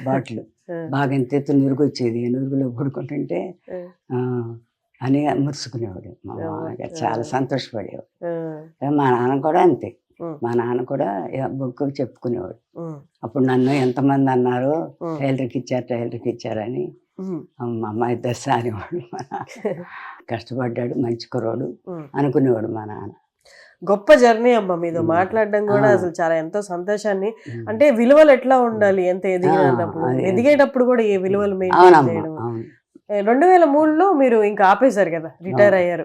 బాటిల్ బాగా ఎంత ఎత్తు నురుగు వచ్చేది, నురుగులో పడుకుంటుంటే అని మురుసుకునేవాడు మా మామగారు. చాలా సంతోషపడేవాడు. మా నాన్న కూడా అంతే, మా నాన్న కూడా బొగ్గుకు చెప్పుకునేవాడు. అప్పుడు నన్ను ఎంతమంది అన్నారు టైలర్కి ఇచ్చారని, మా అమ్మాయి దశ అనేవాడు. మా నాన్న కష్టపడ్డాడు, మంచి కుర్రోడు అనుకునేవాడు మా నాన్న. గొప్ప జర్నీ అమ్మ మీతో మాట్లాడడం కూడా అసలు చాలా ఎంతో సంతోషాన్ని. అంటే విలువలు ఎట్లా ఉండాలి, ఎంత ఎదిగేటప్పుడు కూడా ఏ విలువలు మెయింటైన్ చేయడం. 2003లో మీరు ఇంకా ఆపేశారు కదా, రిటైర్ అయ్యారు.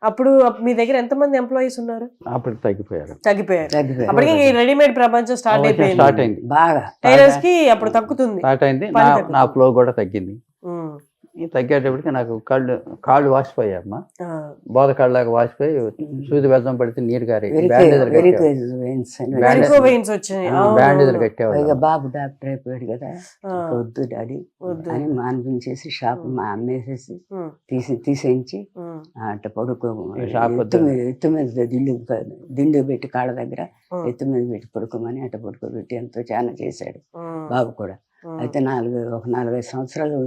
అప్పుడు మీ దగ్గర ఎంతమంది ఎంప్లాయీస్ ఉన్నారు? అప్పుడు తగ్గిపోయారు. అప్పటికి రెడీమేడ్ ప్రపంచం స్టార్ట్ అయిపోయింది బాగా. టైలర్స్ కి అప్పుడు తగ్గుతుంది, స్టార్ట్ అయింది. నా ఫ్లో కూడా తగ్గింది. తగ్గేటప్పటికి నాకు కాళ్ళు వాసిపోయామ్మా, బోధ కాళ్ళలాగా వాసిపోయి సూది బెల్లం పడితే నీరు గారి బ్యాండేజ్ కట్టేవాడు. బాబు డాక్టర్ అయిపోయాడు కదా, వద్దు డాడీ అని మాన్పించేసి షాప్ అమ్మేసేసి తీసేయించి అట్ట పడుకో, ఎత్తు మీద దిండు పెట్టి కాళ్ళ దగ్గర ఎత్తు మీద పెట్టి పడుకోమని అట్ట పడుకోబెట్టి ఎంతో చాలా చేశాడు బాబు కూడా. అయితే 4-5 సంవత్సరాలు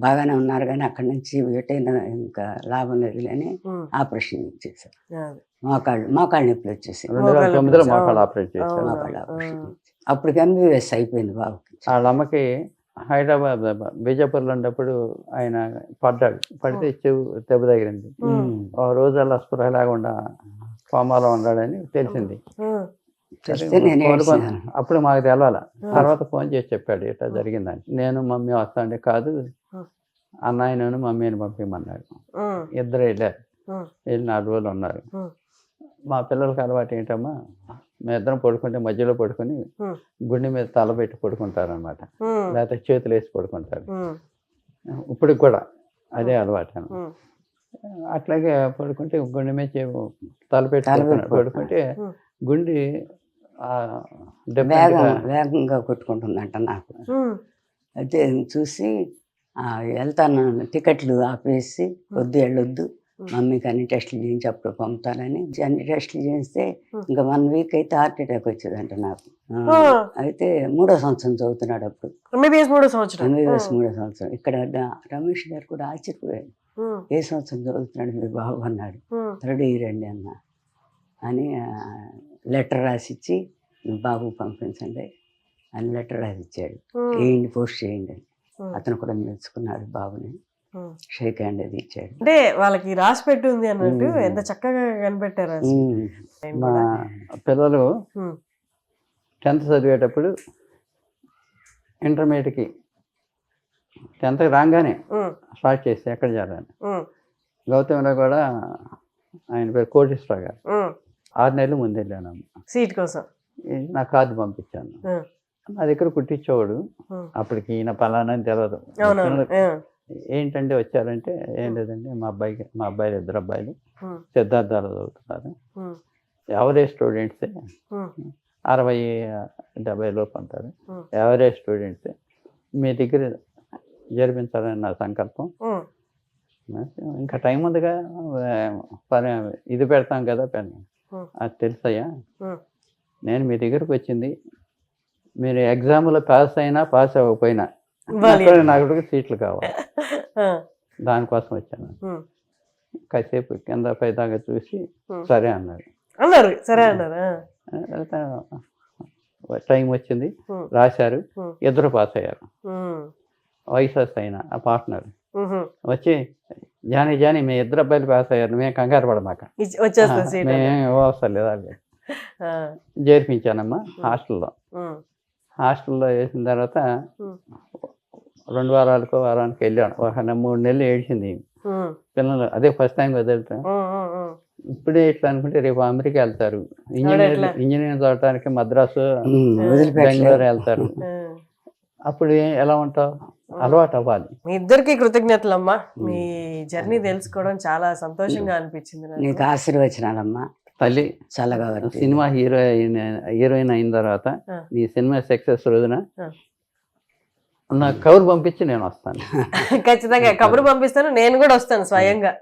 బాగానే ఉన్నారు, కానీ అక్కడి నుంచి ఎటైనా ఇంకా లాభం లేదు అని ఆపరేషన్ చేశారు. మోకాళ్ళ నొప్పులు వచ్చేసాయి. 2009లో మోకాళ్ళు ఆపరేషన్ చేశారు. అప్పటికి MBBS అయిపోయింది బాబుకి. వాళ్ళ అమ్మకి హైదరాబాద్ బీజాపూర్లో ఉన్నప్పుడు ఆయన పడితే చెవు దెబ్బ తగిలింది. ఒక రోజు అలా స్పృహ లేకుండా కోమాలో ఉన్నాడని తెలిసింది. చూస్తే నేను ఏడ్చాను. అప్పుడు మాకు తెలవాల. తర్వాత ఫోన్ చేసి చెప్పాడు ఇట్లా జరిగిందని. నేను మమ్మీ వస్తాండే కాదు, అన్నయ్యను మమ్మీని పంపించమన్నాడు. ఇద్దరు వెళ్ళారు. వెళ్ళి 4 రోజులు ఉన్నారు. మా పిల్లలకి అలవాటు ఏంటమ్మా, మేము ఇద్దరం పడుకుంటే మధ్యలో పడుకొని గుండె మీద తల పెట్టి పడుకుంటారు అనమాట, లేకపోతే చేతులు వేసి పడుకుంటారు. ఇప్పటికి కూడా అదే అలవాటు. అట్లాగే పడుకుంటే గుండె మీద తల పెట్టి పడుకుంటే గుండె వేగంగా కొట్టుకుంటుందంట నాకు. అయితే చూసి వెళ్తాను, టికెట్లు ఆపేసి వద్దు వెళ్ళొద్దు, మమ్మీకి అన్ని టెస్టులు చేయించి అప్పుడు పంపుతానని అన్ని టెస్టులు చేస్తే ఇంకా 1 వీక్ అయితే హార్ట్ అటాక్ వచ్చేదంట నాకు. అయితే 3వ సంవత్సరం చదువుతున్నాడు అప్పుడు. MBBS 3వ సంవత్సరం. ఇక్కడ రమేష్ గారు కూడా ఆశ్చర్యపోయాడు, ఏ సంవత్సరం చదువుతున్నాడు మీ బాబు అన్నాడు. 3rd year అండి అన్న అని లెటర్ రాసిచ్చి బాబు పంపించండి అని లెటర్ రాసిచ్చాడు. వేయండి, పోస్ట్ చేయండి అని. అతను కూడా మెచ్చుకున్నాడు బాబుని, షేక్ హ్యాండ్ అది ఇచ్చాడు. అంటే వాళ్ళకి రాసి పెట్టి ఉంది అన్నట్టు ఎంత చక్కగా కనిపెట్టారు. మా పిల్లలు 10th చదివేటప్పుడు ఇంటర్మీడియట్కి 10th రాగానే స్టార్ట్ చేస్తే ఎక్కడ చేరాను. గౌతమిలో కూడా ఆయన పేరు కోటేశ్వర గారు. 6 నెలలు ముందు వెళ్ళాను సీట్ కోసం. నా కార్డు పంపించాను. నా దగ్గర కుట్టించేవాడు. అప్పటికి ఈయన పలానా అని తెలియదు. ఏంటంటే వచ్చారంటే ఏం లేదండి, మా అబ్బాయిలు 2 అబ్బాయిలు సిద్ధార్థాలు చదువుతున్నారు, యావరేజ్ స్టూడెంట్సే, 60-70 లోపు అంటారు, యావరేజ్ స్టూడెంట్సే, మీ దగ్గర జరిపించాలని నా సంకల్పం. ఇంకా టైం ఉందిగా, ఇది పెడతాం కదా పెన్, అది తెలుసయ్యా, నేను మీ దగ్గరకు వచ్చింది మీరు ఎగ్జామ్లో పాస్ అయినా పాస్ అవ్వకపోయినా నాకు సీట్లు కావాలి, దానికోసం వచ్చాను. కాసేపు కింద పై దాకా చూసి సరే అన్నారు. టైం వచ్చింది, రాశారు, 2 పాస్ అయ్యారు. వైసెస్ అయినా ఆ పార్ట్నర్ వచ్చి జానీ మీ 2 అబ్బాయిలు పాస్ అయ్యారు, మేము కంగారు పడమాక, మేమేం అవసరం లేదా చేర్పించానమ్మా. హాస్టల్లో వేసిన తర్వాత 2 వారాలకో వారానికి వెళ్ళాను. 3 నెలలు ఏడ్చింది పిల్లలు. అదే ఫస్ట్ టైం వదులుతాం. ఇప్పుడే ఇట్లా అనుకుంటే రేపు అమెరికా వెళ్తారు, ఇంజనీరింగ్ చదవడానికి మద్రాసు బెంగళూరు వెళ్తారు. అప్పుడు ఎలా ఉంటావు, అలవాటు అవ్వాలి. మీ ఇద్దరికి కృతజ్ఞతలమ్మా. మీ జర్నీ తెలుసుకోవడం చాలా సంతోషంగా అనిపించింది. నీకు ఆశీర్వచనాలమ్మా తల్లి. చల్లగా సినిమా హీరోయిన్ అయిన తర్వాత నీ సినిమా సక్సెస్ రోజున నాకు కబురు పంపించి నేను వస్తాను. ఖచ్చితంగా కబురు పంపిస్తాను, నేను కూడా వస్తాను స్వయంగా.